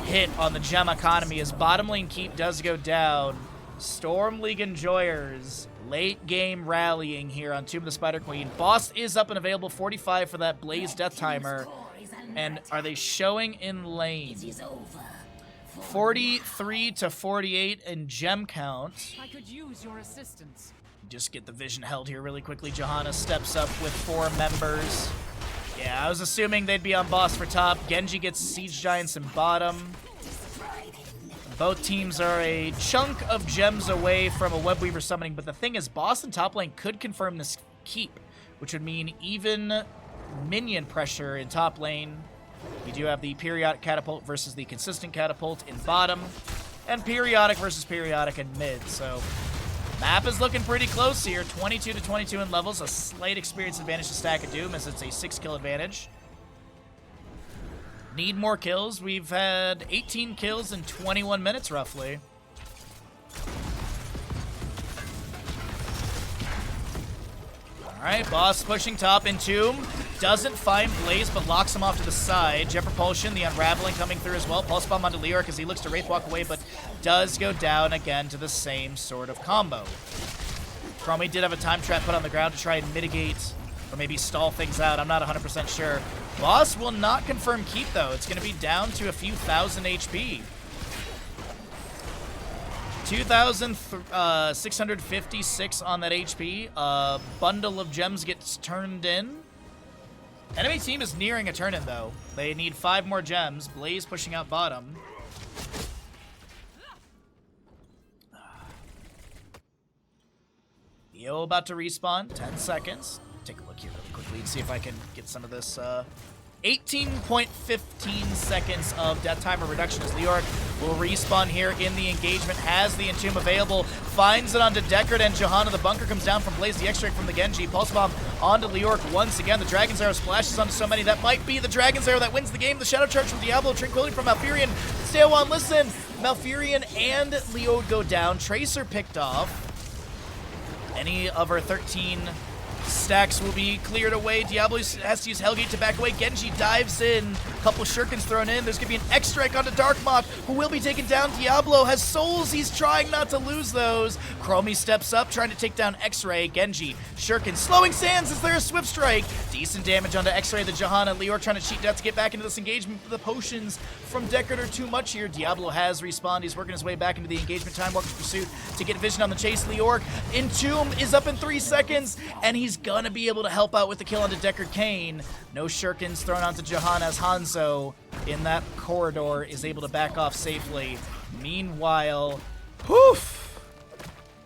hit on the gem economy as bottom lane keep does go down. Storm League Enjoyers late game rallying here on Tomb of the Spider Queen. Boss is up and available. 45 for that Blaze death timer. And are they showing in lane? 43 to 48 in gem count. I could use your assistance. Just get the vision held here really quickly. Johanna steps up with 4 members. Yeah, I was assuming they'd be on boss for top. Genji gets Siege Giants in bottom. Both teams are a chunk of gems away from a Web Weaver summoning, but the thing is, boss and top lane could confirm this keep, which would mean even minion pressure in top lane. You do have the periodic catapult versus the consistent catapult in bottom, and periodic versus periodic in mid, so map is looking pretty close here. 22 to 22 in levels, a slight experience advantage to Stack of Doom as it's a 6-kill advantage. Need more kills. We've had 18 kills in 21 minutes, roughly. Alright, boss pushing top. Entomb doesn't find Blaze, but locks him off to the side. Jet Propulsion, the Unraveling coming through as well. Pulse Bomb onto Leoric as he looks to Wraith walk away, but does go down again to the same sort of combo. Chromie did have a time trap put on the ground to try and mitigate or maybe stall things out. I'm not 100% sure. Boss will not confirm keep, though. It's going to be down to a few thousand HP. 2,656 on that HP. A bundle of gems gets turned in. Enemy team is nearing a turn-in, though. They need 5 more gems. Blaze pushing out bottom. Yo about to respawn. 10 seconds. Take a look here really quickly and see if I can get some of this. 18.15 seconds of death timer reduction as Leoric will respawn here in the engagement. Has the Entomb available. Finds it onto Deckard and Johanna. The bunker comes down from Blaze. The extract from the Genji. Pulse Bomb onto Leoric once again. The Dragon's Arrow splashes onto so many. That might be the Dragon's Arrow that wins the game. The Shadow Charge from Diablo. Tranquility from Malfurion. Stay on, listen. Malfurion and Leo go down. Tracer picked off. Any of our 13 stacks will be cleared away. Diablo has to use Hellgate to back away. Genji dives in. Couple shurikens thrown in. There's going to be an X-Strike onto Darkmoth, who will be taken down. Diablo has souls. He's trying not to lose those. Chromie steps up, trying to take down X-Ray. Genji, shuriken, slowing sands. Is there a Swift Strike? Decent damage onto X-Ray. The Johanna. Leoric trying to cheat death to get back into this engagement. The potions from Deckard are too much here. Diablo has respawned. He's working his way back into the engagement. Time Walker's Pursuit to get vision on the chase. Leoric. Entomb is up in 3 seconds, and he's gonna be able to help out with the kill onto Deckard Cain. No shurikens thrown onto Johanna as Hanzo in that corridor is able to back off safely. Meanwhile, poof!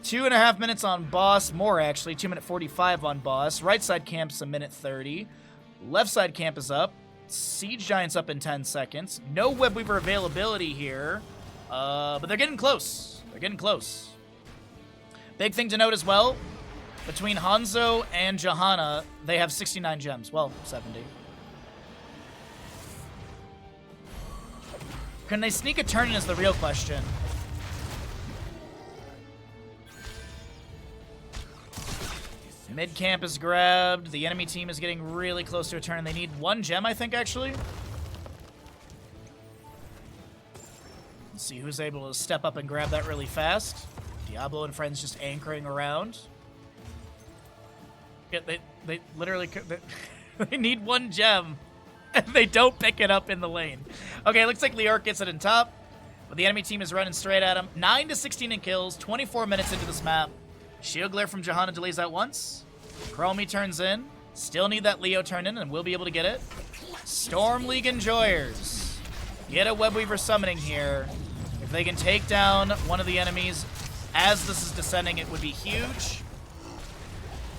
2.5 minutes on boss. More, actually. 2 minute 45 on boss. Right side camp's 1 minute 30. Left side camp is up. Siege Giant's up in 10 seconds. No Web Weaver availability here. But they're getting close. They're getting close. Big thing to note as well, between Hanzo and Johanna, they have 69 gems. Well, 70. Can they sneak a turn-in is the real question. Mid camp is grabbed. The enemy team is getting really close to a turn. They need 1 gem, I think, actually. Let's see who's able to step up and grab that really fast. Diablo and friends just anchoring around. Yeah, they literally they need 1 gem, and they don't pick it up in the lane. Okay, looks like Leoric gets it in top, but the enemy team is running straight at him. 9 to 16 in kills, 24 minutes into this map. Shield Glare from Johanna delays that once. Chromie turns in. Still need that Leo turn in, and we'll be able to get it. Storm League Enjoyers get a Web Weaver summoning here. If they can take down one of the enemies as this is descending, it would be huge.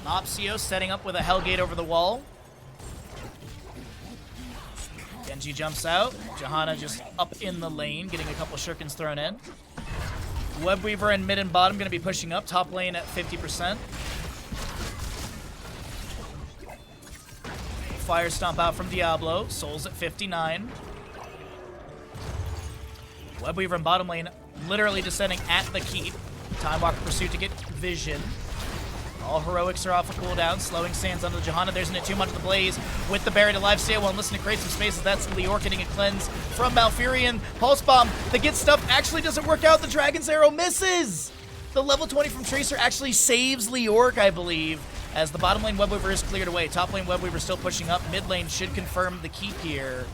Mopsio setting up with a Hellgate over the wall. Genji jumps out. Johanna just up in the lane, getting a couple shurikens thrown in. Web Weaver in mid and bottom going to be pushing up. Top lane at 50%. Fire Stomp out from Diablo. Souls at 59. Web Weaver in bottom lane literally descending at the keep. Time Walker Pursuit to get vision. All heroics are off a cooldown. Slowing sands onto the Johanna. There's an Entomb onto the Blaze with the buried alive stay one. Listen to create some spaces. That's Leoric getting a cleanse from Malfurion. Pulse Bomb. The get stuff actually doesn't work out. The Dragon's Arrow misses. The level 20 from Tracer actually saves Leoric, I believe, as the bottom lane Web Weaver is cleared away. Top lane Web Weaver still pushing up. Mid lane should confirm the keep here.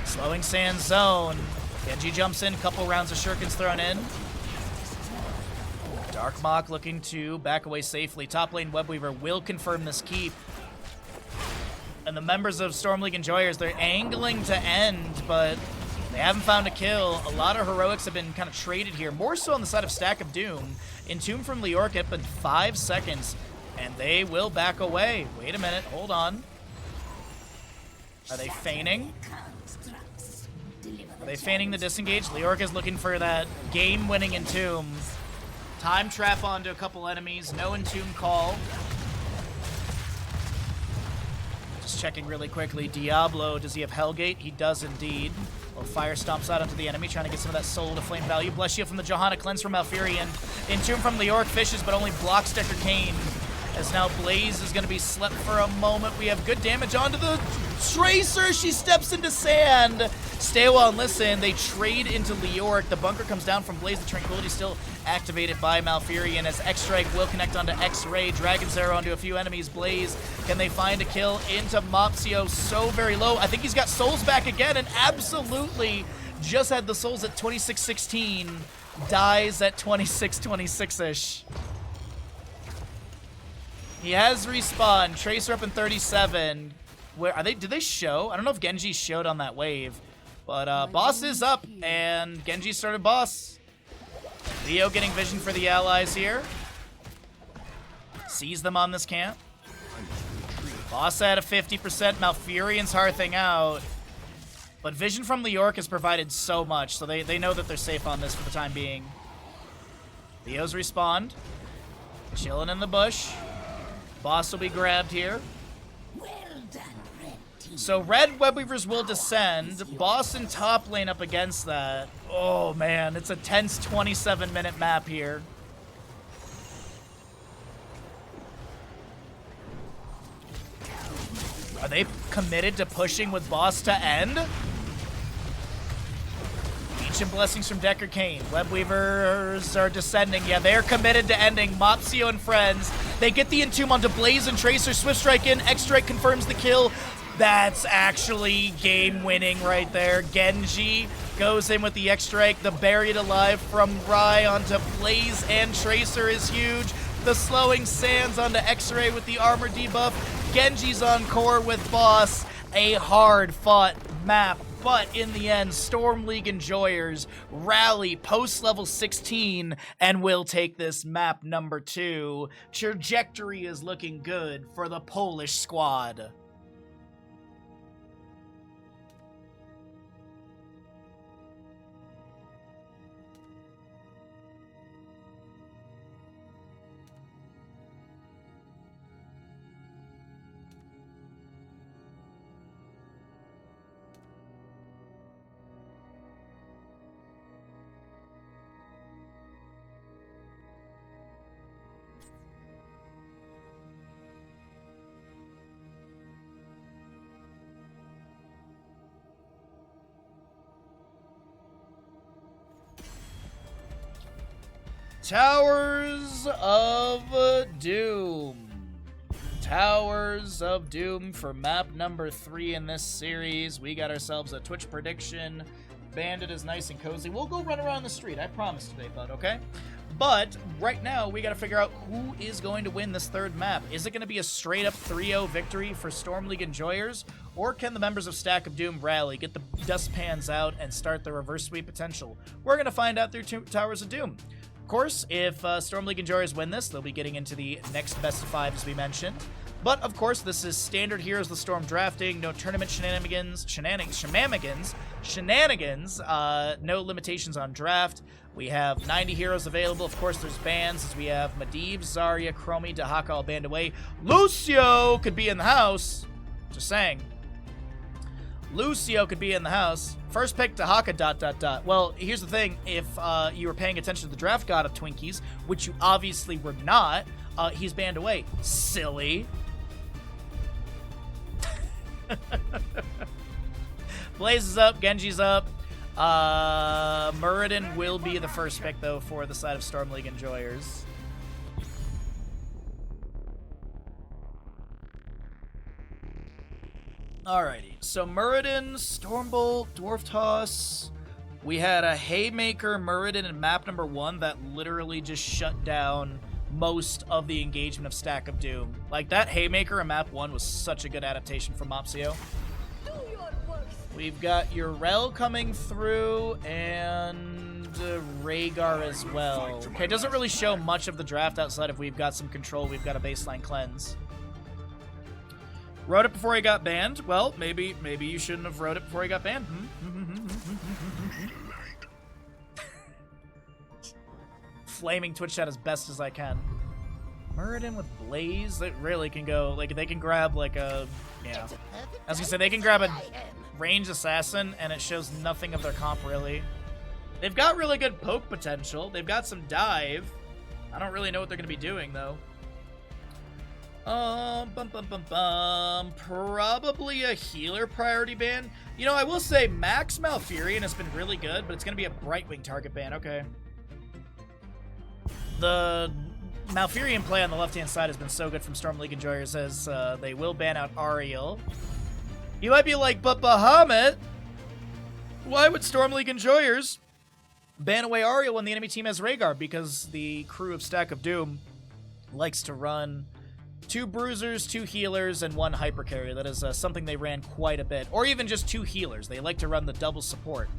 Slowing sands zone. Genji jumps in, couple rounds of shurikens thrown in. Dark Mach looking to back away safely. Top lane Webweaver will confirm this keep. And the members of Storm League Enjoyers, they're angling to end, but they haven't found a kill. A lot of heroics have been kind of traded here, more so on the side of Stack of Doom. Entomb from Leoric up in 5 seconds, and they will back away. Wait a minute, hold on. Are they feigning? Are they feigning the disengage? Leoric is looking for that game-winning Entomb. Time trap onto a couple enemies, no Entomb call. Just checking really quickly. Diablo, does he have Hellgate? He does indeed. Little fire stomps out onto the enemy, trying to get some of that soul to flame value. Bless you from the Johanna, cleanse from Malfurion. Entomb from Leoric fishes, but only blocks Decker Kane. As now Blaze is going to be slept for a moment. We have good damage onto the Tracer. She steps into sand. Stay well and listen. They trade into Leoric. The bunker comes down from Blaze. The Tranquility still activated by Malfurion as X-Strike will connect onto X-Ray. Dragon's Arrow onto a few enemies. Blaze, can they find a kill into Mopsio? So very low. I think he's got souls back again, and absolutely just had the souls at 26-16. Dies at 26-26-ish. He has respawned. Tracer up in 37. Where are they? Did they show? I don't know if Genji showed on that wave. But boss is up, and Genji started boss. Leo getting vision for the allies here. Sees them on this camp. Boss at a 50%. Malfurion's hearthing out. But vision from Leoric has provided so much, so they know that they're safe on this for the time being. Leo's respawned. Chilling in the bush. Boss will be grabbed here. So red Webweavers will descend. Boss in top lane up against that. Oh man, it's a tense 27-minute map here. Are they committed to pushing with boss to end? Ancient blessings from Decker Kane. Webweavers are descending. Yeah, they're committed to ending. Mopsio and friends. They get the Entomb onto Blaze and Tracer. Swift Strike in. X-Strike confirms the kill. That's actually game-winning right there. Genji goes in with the X-Strike. The Buried Alive from Rai onto Blaze and Tracer is huge. The slowing sands onto X-Ray with the armor debuff. Genji's on core with boss. A hard-fought map. But in the end, Storm League Enjoyers rally post-level 16 and will take this map number 2. Trajectory is looking good for the Polish squad. Towers of Doom. Towers of Doom for map number 3 in this series. We got ourselves a Twitch prediction. Bandit is nice and cozy. We'll go run around the street, I promise today, bud, okay? But right now, we got to figure out who is going to win this third map. Is it going to be a straight-up 3-0 victory for Storm League Enjoyers? Or can the members of Stack of Doom rally, get the dustpans out, and start the reverse sweep potential? We're going to find out through Towers of Doom. Of course, if Storm League Enjoyers win this, they'll be getting into the next best of 5, as we mentioned. But, of course, this is standard Heroes of the Storm drafting, no tournament shenanigans, no limitations on draft. We have 90 heroes available. Of course, there's bans, as we have Medivh, Zarya, Chromie, Dahaka all banned away. Lucio could be in the house. Just saying. Lucio could be in the house. First pick, Dahaka, ... Well, here's the thing. If you were paying attention to the draft god of Twinkies, which you obviously were not, he's banned away. Silly. Blaze is up. Genji's up. Muradin will be the first pick, though, for the side of Storm League Enjoyers. Alrighty, so Muradin, Stormbolt, Dwarf Toss, We had a Haymaker Muradin in map number 1 that literally just shut down most of the engagement of Stack of Doom. Like, that Haymaker in map 1 was such a good adaptation from Mopsio. We've got Urel coming through, and Rhaegar as well. Okay, it doesn't really show much of the draft outside of we've got some control, we've got a baseline cleanse. Wrote it before he got banned? Well, maybe you shouldn't have wrote it before he got banned. Flaming Twitch chat as best as I can. Muradin with Blaze, that really can go, like, they can grab, like, a, yeah. I was gonna say, they can grab a ranged assassin, and it shows nothing of their comp, really. They've got really good poke potential. They've got some dive. I don't really know what they're gonna be doing, though. Probably a healer priority ban. You know, I will say Max Malfurion has been really good, but it's gonna be a Brightwing target ban, okay. The Malfurion play on the left-hand side has been so good from Storm League Enjoyers as they will ban out Ariel. You might be like, but Bahamut, why would Storm League Enjoyers ban away Ariel when the enemy team has Rhaegar? Because the crew of Stack of Doom likes to run 2 bruisers, 2 healers, and 1 hyper carrier. That is something they ran quite a bit. Or even just 2 healers. They like to run the double support.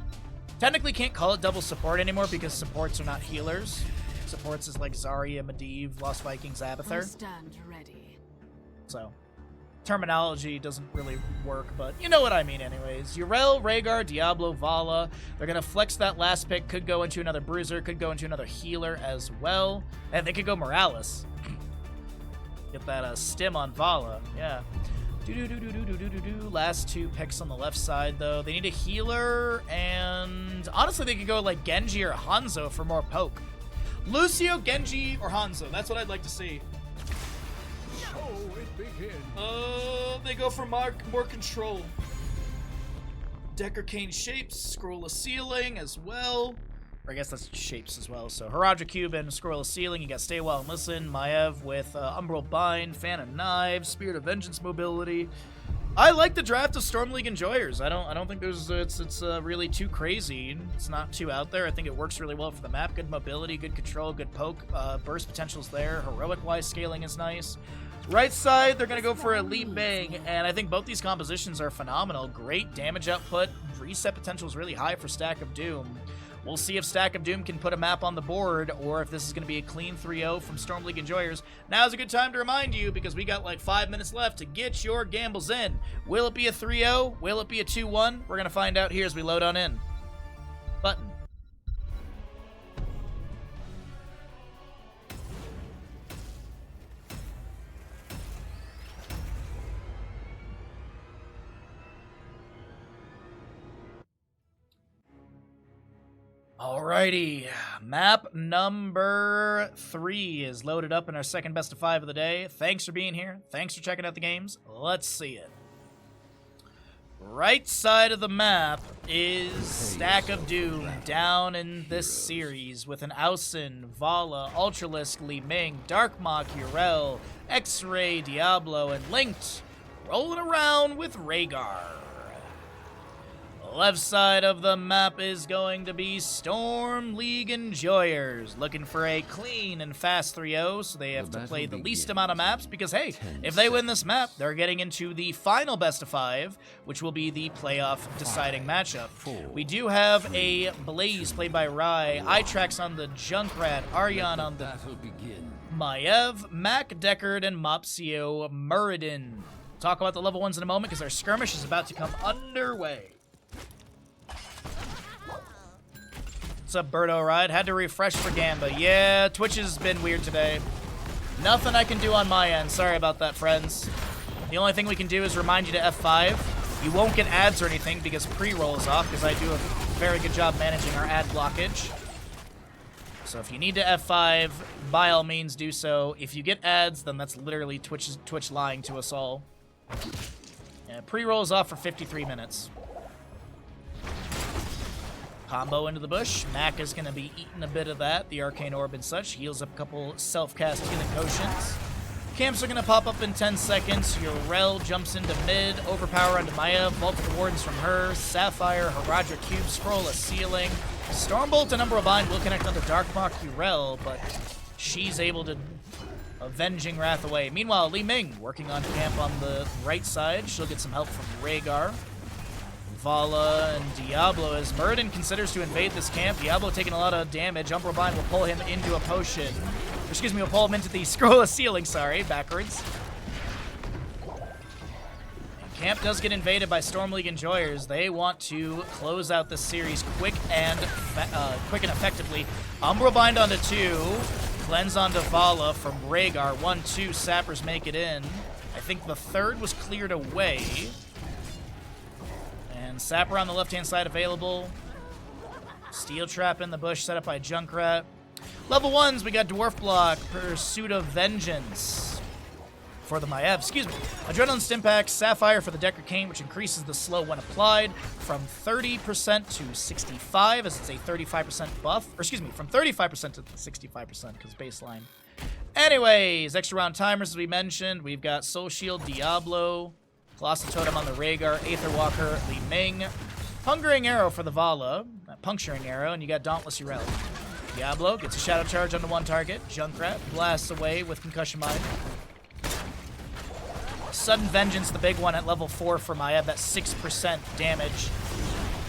Technically can't call it double support anymore because supports are not healers. Supports is like Zarya, Medivh, Lost Vikings, Abathur. Stand ready. So, terminology doesn't really work, but you know what I mean anyways. Urel, Rhaegar, Diablo, Vala. They're going to flex that last pick. Could go into another bruiser. Could go into another healer as well. And they could go Morales. Get that stim on Vala. Yeah. Last 2 picks on the left side, though. They need a healer, and honestly, they could go like Genji or Hanzo for more poke. Lucio, Genji, or Hanzo. That's what I'd like to see. They go for more control. Decker Kane Shapes, Scroll of Sealing as well. Or I guess that's Shapes as well. So Haradra Cube and Scroll of Sealing. You got Stay Well and Listen. Maev with Umbral Bind, Fan of Knives, Spirit of Vengeance mobility. I like the draft of Storm League Enjoyers. I don't think it's really too crazy. It's not too out there. I think it works really well for the map. Good mobility, good control, good poke. Burst potential's there. Heroic-wise scaling is nice. Right side, they're going to go for a Leap Bang, and I think both these compositions are phenomenal. Great damage output. Reset potential is really high for Stack of Doom. We'll see if Stack of Doom can put a map on the board, or if this is going to be a clean 3-0 from Storm League Enjoyers. Now's a good time to remind you, because we got like 5 minutes left to get your gambles in. Will it be a 3-0? Will it be a 2-1? We're going to find out here as we load on in. Button. Alrighty, map number 3 is loaded up in our second best of 5 of the day. Thanks for being here. Thanks for checking out the games. Let's see it. Right side of the map is Stack of Doom down in this series with an Ausen, Vala, Ultralisk, Li Ming, Darkmok, Urel, X-Ray, Diablo, and Linked rolling around with Rhaegar. Left side of the map is going to be Storm League Enjoyers, looking for a clean and fast 3-0, so they have to play the least amount of maps, because hey, if they win this map, they're getting into the final best of 5, which will be the playoff deciding matchup. We do have a Blaze played by Rai, Itrax on the Junkrat, Aryan on the Maev, Mac Deckard, and Mopsio Muradin. Talk about the level 1s in a moment, because our skirmish is about to come underway. What's up, Birdo Ride? Had to refresh for Gamba. Yeah, Twitch has been weird today. Nothing I can do on my end. Sorry about that, friends. The only thing we can do is remind you to F5. You won't get ads or anything because pre-roll is off, because I do a very good job managing our ad blockage. So if you need to F5, by all means do so. If you get ads, then that's literally Twitch lying to us all. Yeah, pre-roll is off for 53 minutes. Combo into the bush. Mac is going to be eating a bit of that. The Arcane Orb and such. Heals up a couple self-cast healing potions. Camps are going to pop up in 10 seconds. Urel jumps into mid, overpower onto Maya, vault the wardens from her, Sapphire, Haradra Cube, scroll a ceiling. Stormbolt and Umbral Bind will connect onto Darkmock Urel, but she's able to avenging Wrath away. Meanwhile, Li Ming working on camp on the right side. She'll get some help from Rhaegar. Vala and Diablo as Muradin considers to invade this camp. Diablo taking a lot of damage. Umbral Bind will pull him into a potion. Excuse me, will pull him into the scroll of ceiling, sorry, backwards. And camp does get invaded by Storm League Enjoyers. They want to close out this series quick and effectively. Umbral Bind onto 2. Cleanse onto Vala from Rhaegar. 1-2, Sappers make it in. I think the third was cleared away. And Sapper on the left-hand side available. Steel Trap in the bush set up by Junkrat. Level 1s, we got Dwarf Block, Pursuit of Vengeance for the Maiev, excuse me. Adrenaline Stimpack, Sapphire for the Decker Cane, which increases the slow when applied from 30% to 65, as it's a 35% buff. Or excuse me, from 35% to 65%, because baseline. Anyways, extra round timers, as we mentioned. We've got Soul Shield, Diablo, Colossal Totem on the Rhaegar, Aether Walker, Li Ming, Hungering Arrow for the Vala, Puncturing Arrow, and you got Dauntless Urel. Diablo gets a Shadow Charge onto one target. Junkrat blasts away with Concussion Mine. Sudden Vengeance, the big one at level 4 for Maiev, that's 6% damage.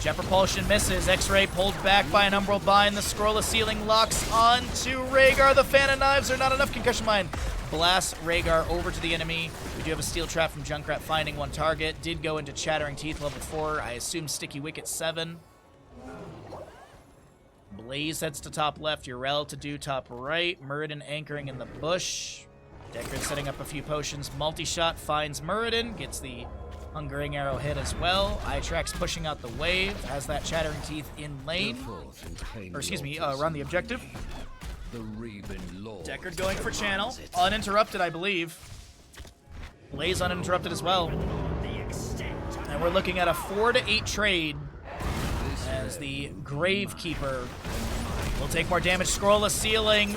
Jet Propulsion misses. X-Ray pulled back by an Umbral Bind. The Scroll of Ceiling locks onto Rhaegar. The Fan of Knives are not enough. Concussion Mine blasts Rhaegar over to the enemy. We do have a Steel Trap from Junkrat finding one target. Did go into Chattering Teeth level 4. I assume Sticky Wicket 7. Blaze heads to top left, Urel to do top right, Muradin anchoring in the bush. Deckard setting up a few potions, multi-shot finds Muradin, gets the Hungering Arrow hit as well. Itrax pushing out the wave, has that Chattering Teeth in lane. Or excuse me, run the objective. Deckard going for channel, uninterrupted I believe. Blaze uninterrupted as well. And we're looking at a 4 to 8 trade. As the Gravekeeper will take more damage. Scroll of Ceiling.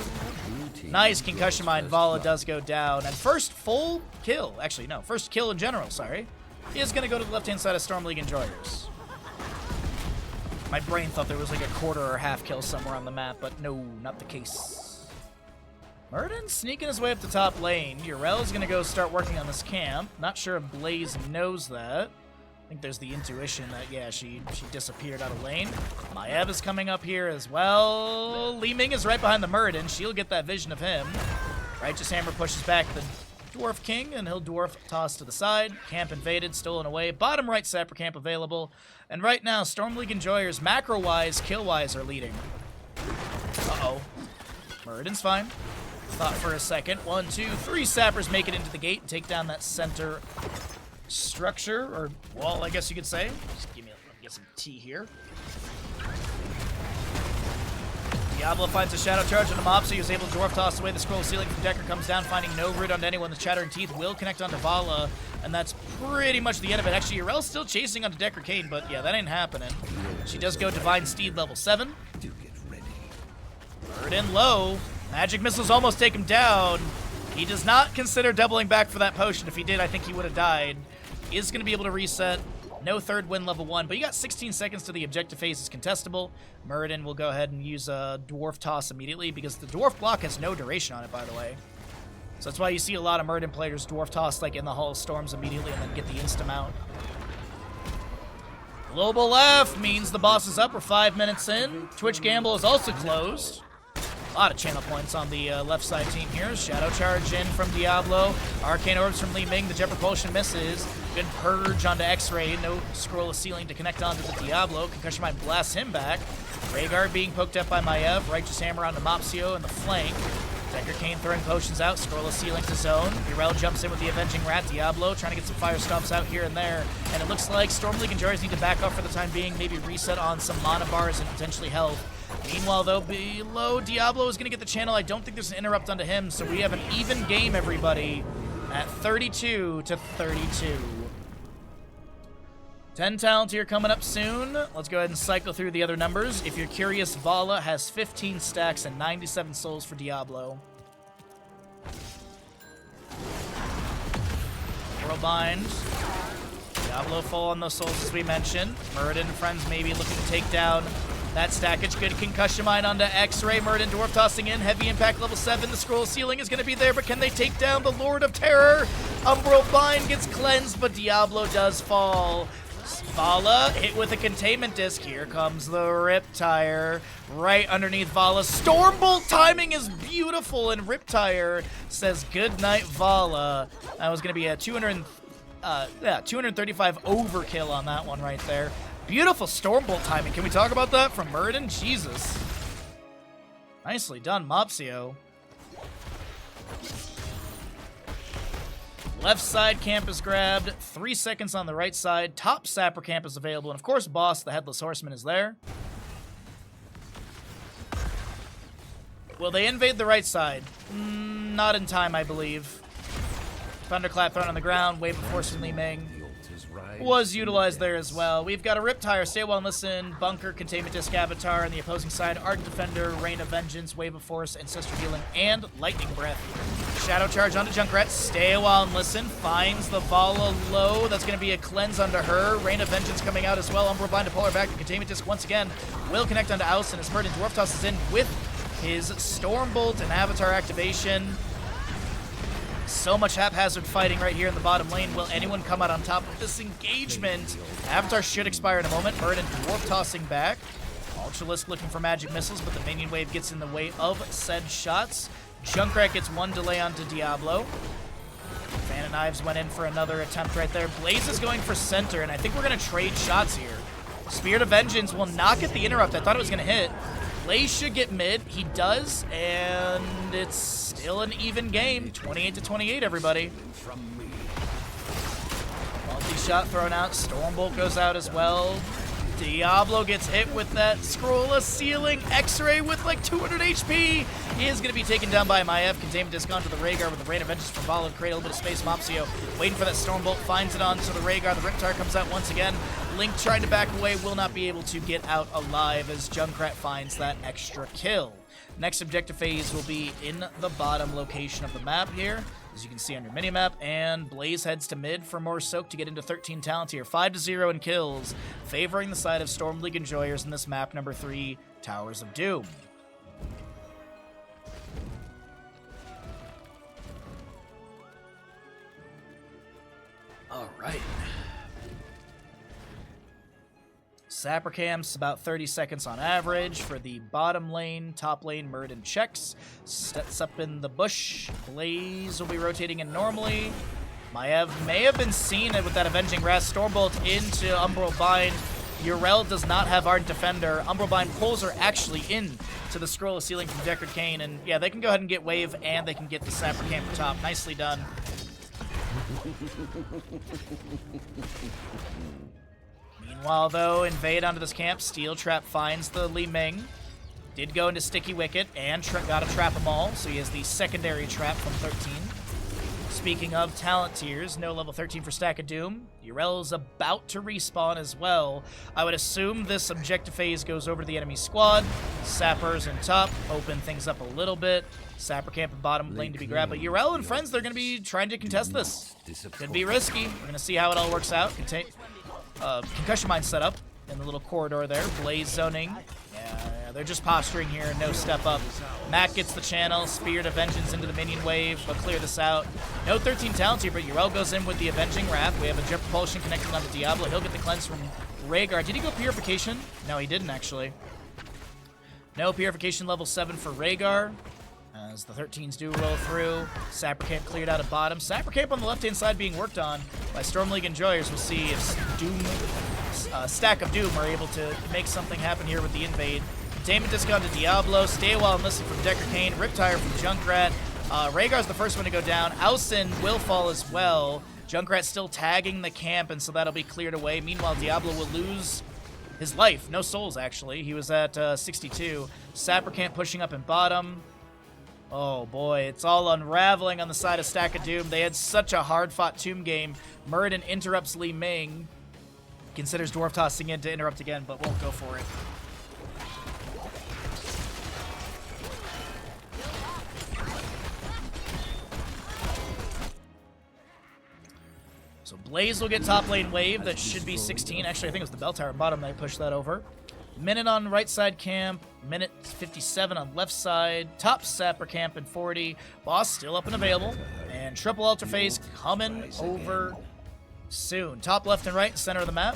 Nice Concussion Mine. Vala does go down. And first full kill. Actually, no. First kill in general, sorry. Is going to go to the left-hand side of Storm League Enjoyers. My brain thought there was like a quarter or half kill somewhere on the map, but no, not the case. Muradin sneaking his way up the top lane. Urel is going to go start working on this camp. Not sure if Blaze knows that. I think there's the intuition that, yeah, she disappeared out of lane. Maiev is coming up here as well. Li Ming is right behind the Muradin. She'll get that vision of him. Righteous Hammer pushes back the Dwarf King, and he'll Dwarf toss to the side. Camp invaded, stolen away. Bottom right Sapper camp available. And right now, Storm League Enjoyers, macro-wise, kill-wise, are leading. Uh-oh. Muradin's fine. Thought for a second. 1, 2, 3 Sappers make it into the gate and take down that center structure, or wall, I guess you could say. Just let me get some tea here. Diablo finds a Shadow Charge on the mob, so he was able to Dwarf toss away the Scroll Ceiling from Decker, comes down, finding no root onto anyone. The Chattering Teeth will connect onto Vala, and that's pretty much the end of it. Actually, Urel's still chasing onto Decker Kane, but yeah, that ain't happening. She does go Divine Steed level 7. Do get ready. Muradin low. Magic Missiles almost take him down. He does not consider doubling back for that potion. If he did, I think he would have died. He is going to be able to reset. No third win level 1, but you got 16 seconds to the objective phase is contestable. Muradin will go ahead and use a Dwarf Toss immediately because the Dwarf Block has no duration on it, by the way. So that's why you see a lot of Muradin players Dwarf Toss like in the Hall of Storms immediately and then get the insta-mount. Global F means the boss is up. We're 5 minutes in. Twitch Gamble is also closed. A lot of channel points on the left side team here. Shadow Charge in from Diablo. Arcane Orbs from Li Ming. The Jet Propulsion misses. Good Purge onto X-Ray. No Scroll of Ceiling to connect onto the Diablo. Concussion Mine blasts him back. Rhaegar being poked up by Maiev. Righteous Hammer onto Mopsio in the flank. Decker Kane throwing potions out. Scroll of Ceiling to zone. Urel jumps in with the Avenging Rat. Diablo trying to get some fire stomps out here and there. And it looks like Storm League Enjoyers need to back off for the time being. Maybe reset on some mana bars and potentially health. Meanwhile, though, below Diablo is going to get the channel. I don't think there's an interrupt onto him, so we have an even game, everybody, at 32 to 32. 10 talent here coming up soon. Let's go ahead and cycle through the other numbers. If you're curious, Vala has 15 stacks and 97 souls for Diablo. Umbral Bind. Diablo full on those souls, as we mentioned. Muradin and friends maybe looking to take down that stackage. Good concussion mine onto X-Ray. Muradin dwarf tossing in. Heavy impact level 7. The scroll ceiling is going to be there, but can they take down the Lord of Terror? Umbral Bind gets cleansed, but Diablo does fall. Vala hit with a containment disc. Here comes the Riptire right underneath Vala. Stormbolt timing is beautiful, and Riptire says good night, Vala. That was going to be a 235 overkill on that one right there. Beautiful Stormbolt timing. Can we talk about that from Muradin? Jesus. Nicely done, Mopsio. Left side camp is grabbed. 3 seconds on the right side. Top Sapper camp is available. And of course, Boss, the Headless Horseman, is there. Will they invade the right side? Not in time, I believe. Thunderclap thrown on the ground. Wave of Force from Li Ming was utilized there as well. We've got a Riptire, Stay Well and Listen, Bunker, Containment Disc, Avatar. On the opposing side, Ardent Defender, Rain of Vengeance, Wave of Force, Ancestor Healing, and Lightning Breath. Shadow Charge onto Junkrat. Stay a while and Listen. Finds the Vala low. That's going to be a cleanse onto her. Rain of Vengeance coming out as well. Umbral Bind to pull her back. The Containment Disc once again will connect onto Austen as Muradin dwarf tosses in with his Stormbolt and Avatar activation. So much haphazard fighting right here in the bottom lane. Will anyone come out on top of this engagement? Avatar should expire in a moment. Muradin dwarf tossing back. Ultralisk looking for magic missiles, but the minion wave gets in the way of said shots. Junkrat gets one delay onto Diablo. Fan of Knives went in for another attempt right there. Blaze is going for center, and I think we're going to trade shots here. Spirit of Vengeance will not get the interrupt. I thought it was going to hit. Blaze should get mid. He does, and it's still an even game. 28-28, everybody. Multi-shot thrown out. Stormbolt goes out as well. Diablo gets hit with that scroll of ceiling. X-Ray with like 200 HP. He is going to be taken down by Maiev. Containment disc onto the Rhaegar with the Rain of Vengeance from Vala to create a little bit of space. Mopsio waiting for that Stormbolt. Finds it onto the Rhaegar. The Riptire comes out once again. Link trying to back away. Will not be able to get out alive as Junkrat finds that extra kill. Next objective phase will be in the bottom location of the map here, as you can see on your minimap, and Blaze heads to mid for more soak to get into 13 talent here. 5-0 in kills, favoring the side of Storm League enjoyers in this map number 3, Towers of Doom. All right. Sapper camps about 30 seconds on average for the bottom lane. Top lane, Muradin checks. Steps up in the bush. Blaze will be rotating in normally. Maiev may have been seen with that Avenging Wrath. Stormbolt into Umbral Bind. Yrel does not have Ardent Defender. Umbral Bind pulls her actually in to the Scroll of Ceiling from Deckard Cain. And yeah, they can go ahead and get Wave, and they can get the Sapper camp top. Nicely done. Meanwhile, though, invade onto this camp. Steel Trap finds the Li Ming. Did go into Sticky Wicket and got to trap them all, so he has the secondary trap from 13. Speaking of talent tiers, no level 13 for Stack of Doom. Yrel is about to respawn as well. I would assume this objective phase goes over to the enemy squad. Sappers in top, open things up a little bit. Sapper camp and bottom lane to be grabbed, but Yrel and friends, they're going to be trying to contest this. Could be risky. We're going to see how it all works out. Concussion mine set up in the little corridor there. Blaze zoning. Yeah, they're just posturing here. No step up. Matt gets the channel. Spirit of Vengeance into the minion wave, but clear this out. No 13 talents here, but Yrel goes in with the Avenging Wrath. We have a Jet Propulsion connecting onto Diablo. He'll get the cleanse from Rhaegar. Did he go Purification? No, he didn't, actually. No Purification level 7 for Rhaegar, as the 13s do roll through. Sapper camp cleared out of bottom. Sapper camp on the left-hand side being worked on by Storm League enjoyers. We'll see if Doom, Stack of Doom are able to make something happen here with the invade. Containment disc onto Diablo. Stay a while and listen from Deckard Cain. Riptire from Junkrat. Rhaegar's the first one to go down. Austen will fall as well. Junkrat still tagging the camp, and so that'll be cleared away. Meanwhile, Diablo will lose his life. No souls, actually. He was at 62. Sapper camp pushing up in bottom. Oh boy, it's all unraveling on the side of Stack of Doom. They had such a hard-fought Tomb game. Muradin interrupts Li Ming. Considers Dwarf tossing in to interrupt again, but won't go for it. So Blaze will get top lane wave. That should be 16. Actually, I think it was the bell tower bottom that pushed that over. Minute on right side camp. Minute 57 on left side. Top sapper camp in 40. Boss still up and available. And triple altar phase coming over soon. Top left and right, center of the map.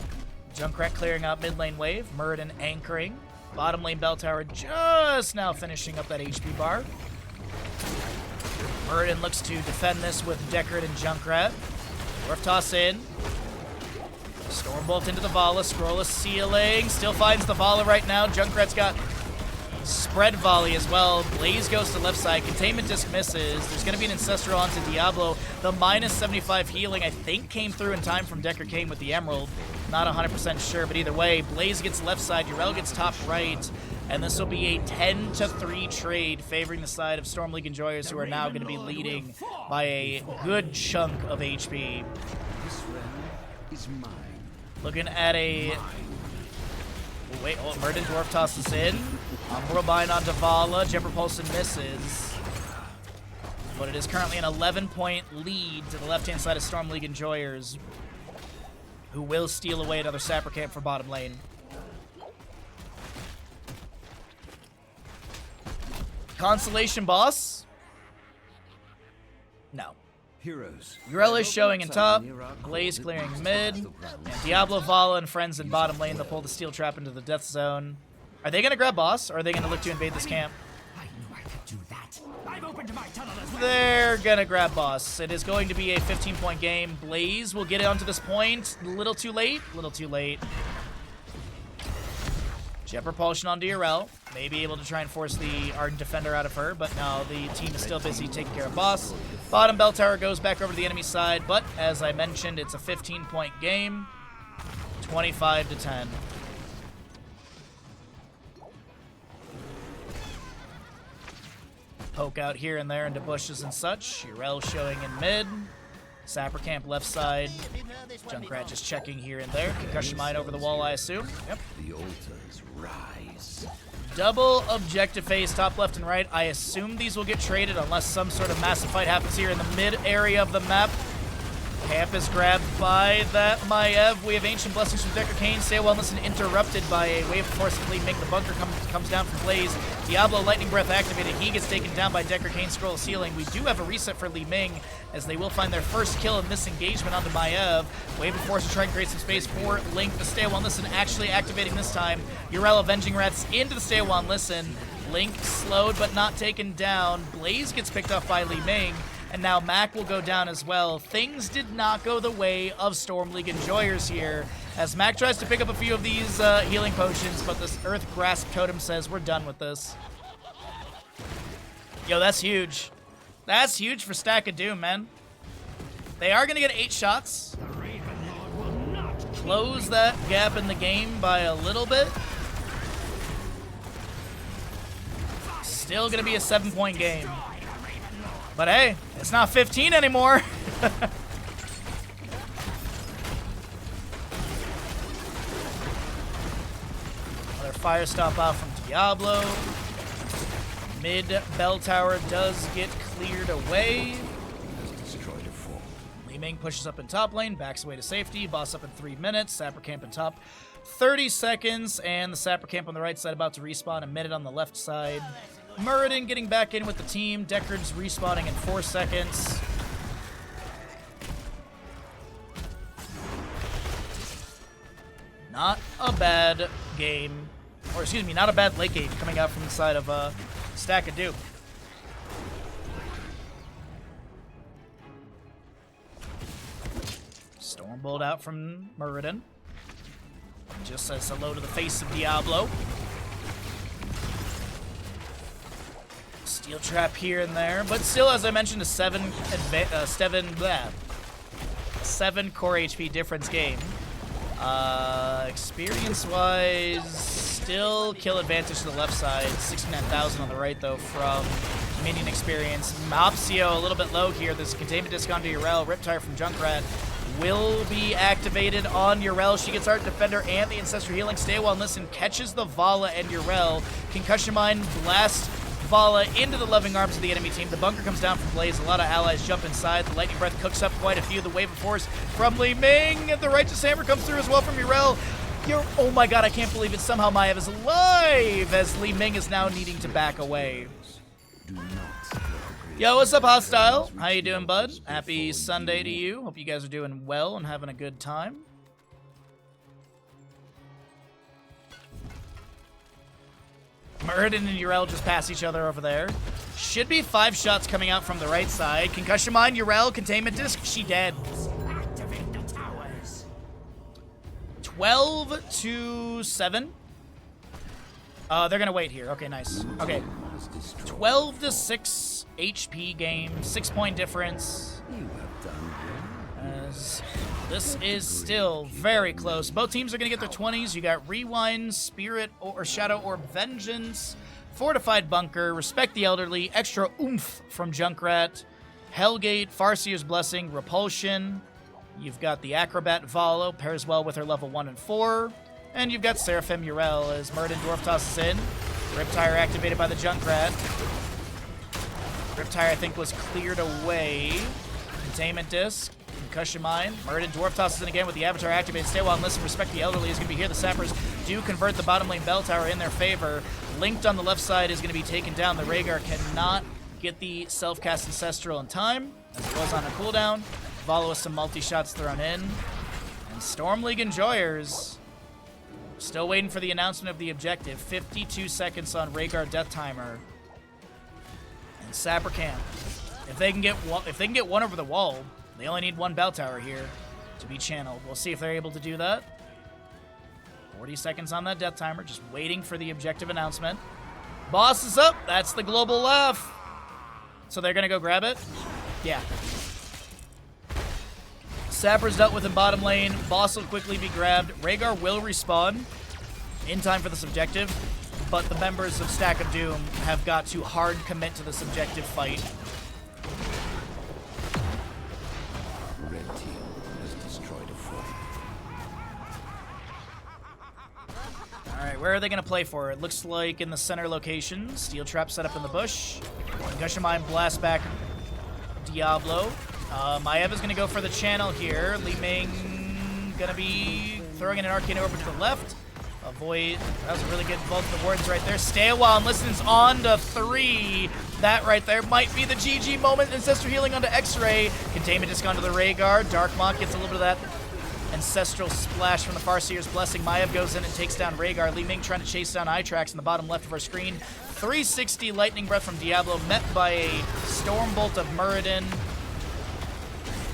Junkrat clearing out mid lane wave. Muradin anchoring. Bottom lane bell tower just now finishing up that HP bar. Muradin looks to defend this with Deckard and Junkrat. Dwarf toss in. Stormbolt into the Vala. Scroll is ceiling. Still finds the Vala right now. Junkrat's got spread volley as well. Blaze goes to left side. Containment disc misses. There's going to be an Ancestral onto Diablo. The minus 75 healing, I think, came through in time from Deckard Kane with the Emerald. Not 100% sure, but either way, Blaze gets left side. Yrel gets top right. And this will be a 10-3 trade favoring the side of Storm League Enjoyers, who are now going to be leading by a good chunk of HP. This realm is mine. Looking at a... Wait, oh, Muradin Dwarf tosses in. Umbral onto Vala. Jet Propulsion misses. But it is currently an 11-point lead to the left-hand side of Storm League Enjoyers, who will steal away another sapper camp for bottom lane. Consolation boss? No. Heroes. Yrel is showing in top, Blaze clearing mid, and Diablo, Vala, and friends in bottom lane. They'll pull the steel trap into the death zone. Are they going to grab boss, or are they going to look to invade this camp? I knew I could do that. I've opened my tunnel as well. They're going to grab boss. It is going to be a 15-point game. Blaze will get it onto this point. A little too late. A little too late. Jet Propulsion onto Yrel. May be able to try and force the Ardent Defender out of her, but no, the team is still busy taking care of boss. Bottom bell tower goes back over to the enemy side, but as I mentioned, it's a 15-point game. 25-10. Poke out here and there into bushes and such. Yrel showing in mid. Sapper camp left side. Junkrat just checking here and there. Concussion mine over the wall, I assume. Yep. The altars rise. Double objective phase, top left and right. I assume these will get traded unless some sort of massive fight happens here in the mid area of the map. Camp is grabbed by that Maiev. We have Ancient Blessings from Deckard Kane. Stay Wellness and interrupted by a wave of force complete. Make the bunker comes down from Blaze. Diablo Lightning Breath activated. He gets taken down by Deckard Kane. Scroll of Ceiling. We do have a reset for Li Ming, as they will find their first kill in this engagement onto Maiev. Wave of force to try and create some space for Link. The Stay Wellness and actually activating this time. Yrel Avenging Rats into the Stay Wellness. Listen. Link slowed but not taken down. Blaze gets picked off by Li Ming. And now Mac will go down as well. Things did not go the way of Storm League Enjoyers here, as Mac tries to pick up a few of these healing potions, but this Earth Grasp Totem says, we're done with this. Yo, that's huge. That's huge for Stack of Doom, man. They are going to get 8 shots. Close that gap in the game by a little bit. Still going to be a 7-point game. But hey, it's not 15 anymore. Another fire stop out from Diablo. Mid bell tower does get cleared away. Li Ming pushes up in top lane, backs away to safety. Boss up in 3 minutes. Sapper camp in top 30 seconds, and the Sapper camp on the right side about to respawn. A minute on the left side. Muradin getting back in with the team. Deckard's respawning in 4 seconds. Not a bad game. Or excuse me, not a bad late game coming out from the side of Stack of Doom. Stormbolt out from Muradin. Just says hello to the face of Diablo. Steel trap here and there, but still, as I mentioned, a 7 core HP difference game. Experience-wise, still kill advantage to the left side. 69,000 on the right, though, from minion experience. Mopsio a little bit low here. There's a containment disc onto Yrel. Riptire from Junkrat will be activated on Yrel. She gets Art Defender and the Ancestral Healing. Stay well and listen. Catches the Vala and Yrel. Concussion Mine, Blast Vala into the loving arms of the enemy team. The bunker comes down from Blaze. A lot of allies jump inside. The Lightning Breath cooks up quite a few. The Wave of Force from Li Ming. The Righteous Hammer comes through as well from Urel. Oh my god, I can't believe it. Somehow Maiev is alive as Li Ming is now needing to back away. Yo, what's up, Hostile? How you doing, bud? Happy Sunday to you. Hope you guys are doing well and having a good time. Muradin and Urel just pass each other over there. Should be 5 shots coming out from the right side. Concussion Mine, Urel, Containment Disc, she dead. Activate the towers. 12-7. They're gonna wait here. Okay, nice. Okay. 12-6 HP game, 6-point difference. As this is still very close. Both teams are going to get their 20s. You got Rewind, Spirit, or Shadow Orb Vengeance, Fortified Bunker, Respect the Elderly, Extra Oomph from Junkrat, Hellgate, Farseer's Blessing, Repulsion. You've got the Acrobat Valo, pairs well with her level 1 and 4. And you've got Seraphim Urel as Muradin Dwarf tosses in. Riptire activated by the Junkrat. Riptire, I think, was cleared away. Containment Disc. Concussion Mine. Muradin Dwarf tosses in again with the Avatar activated. Stay while and listen. Respect the Elderly is going to be here. The Sappers do convert the bottom lane bell tower in their favor. Linked on the left side is going to be taken down. The Rhaegar cannot get the self-cast Ancestral in time, as it was on a cooldown. Follow with some multi-shots thrown in. And Storm League Enjoyers still waiting for the announcement of the objective. 52 seconds on Rhaegar Death Timer. And Sapper camp. If they can get one over the wall, they only need 1 bell tower here to be channeled. We'll see if they're able to do that. 40 seconds on that death timer, just waiting for the objective announcement. Boss is up. That's the global laugh. So they're going to go grab it? Yeah. Sapper's dealt with in bottom lane. Boss will quickly be grabbed. Rhaegar will respawn in time for this objective, but the members of Stack of Doom have got to hard commit to this objective fight. Red team has destroyed a fort. Alright, where are they going to play for? It looks like in the center location. Steel Trap set up in the bush. Concussion Mine blast back Diablo. Maiev is going to go for the channel here. Li Ming going to be throwing in an Arcane Orb to the left. Avoid. That was a really good vault of the Wardens right there. Stay a while and listens on to 3. That right there might be the GG moment. Ancestral Healing onto X-Ray. Containment Disc onto the Rhaegar. Darkmock gets a little bit of that Ancestral Splash from the Farseer's Blessing. Maiev goes in and takes down Rhaegar. Li Ming trying to chase down Itrax in the bottom left of our screen. 360 Lightning Breath from Diablo met by a Stormbolt of Muradin.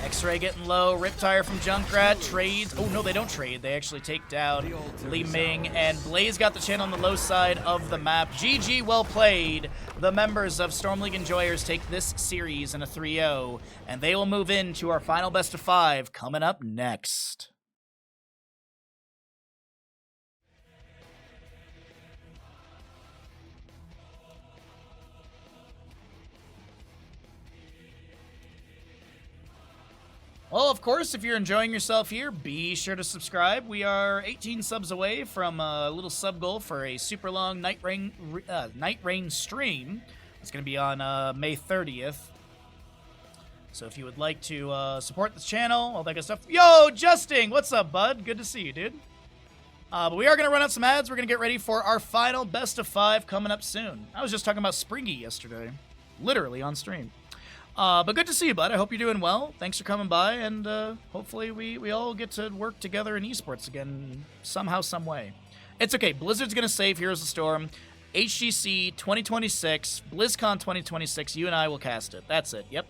X-Ray getting low. Riptire from Junkrat. Trades. Oh, no, they don't trade. They actually take down Li Ming. And Blaze got the channel on the low side of the map. GG, well played. The members of Storm League Enjoyers take this series in a 3-0. And they will move into our final best of 5 coming up next. Well, of course, if you're enjoying yourself here, be sure to subscribe. We are 18 subs away from a little sub goal for a super long Night Rain stream. It's going to be on May 30th. So if you would like to support this channel, all that good stuff. Yo, Justin! What's up, bud? Good to see you, dude. But we are going to run out some ads. We're going to get ready for our final best of 5 coming up soon. I was just talking about Springy yesterday. Literally on stream. But good to see you, bud. I hope you're doing well. Thanks for coming by, and hopefully we all get to work together in esports again somehow, some way. It's okay. Blizzard's going to save Heroes of the Storm. HGC 2026, BlizzCon 2026, you and I will cast it. That's it. Yep.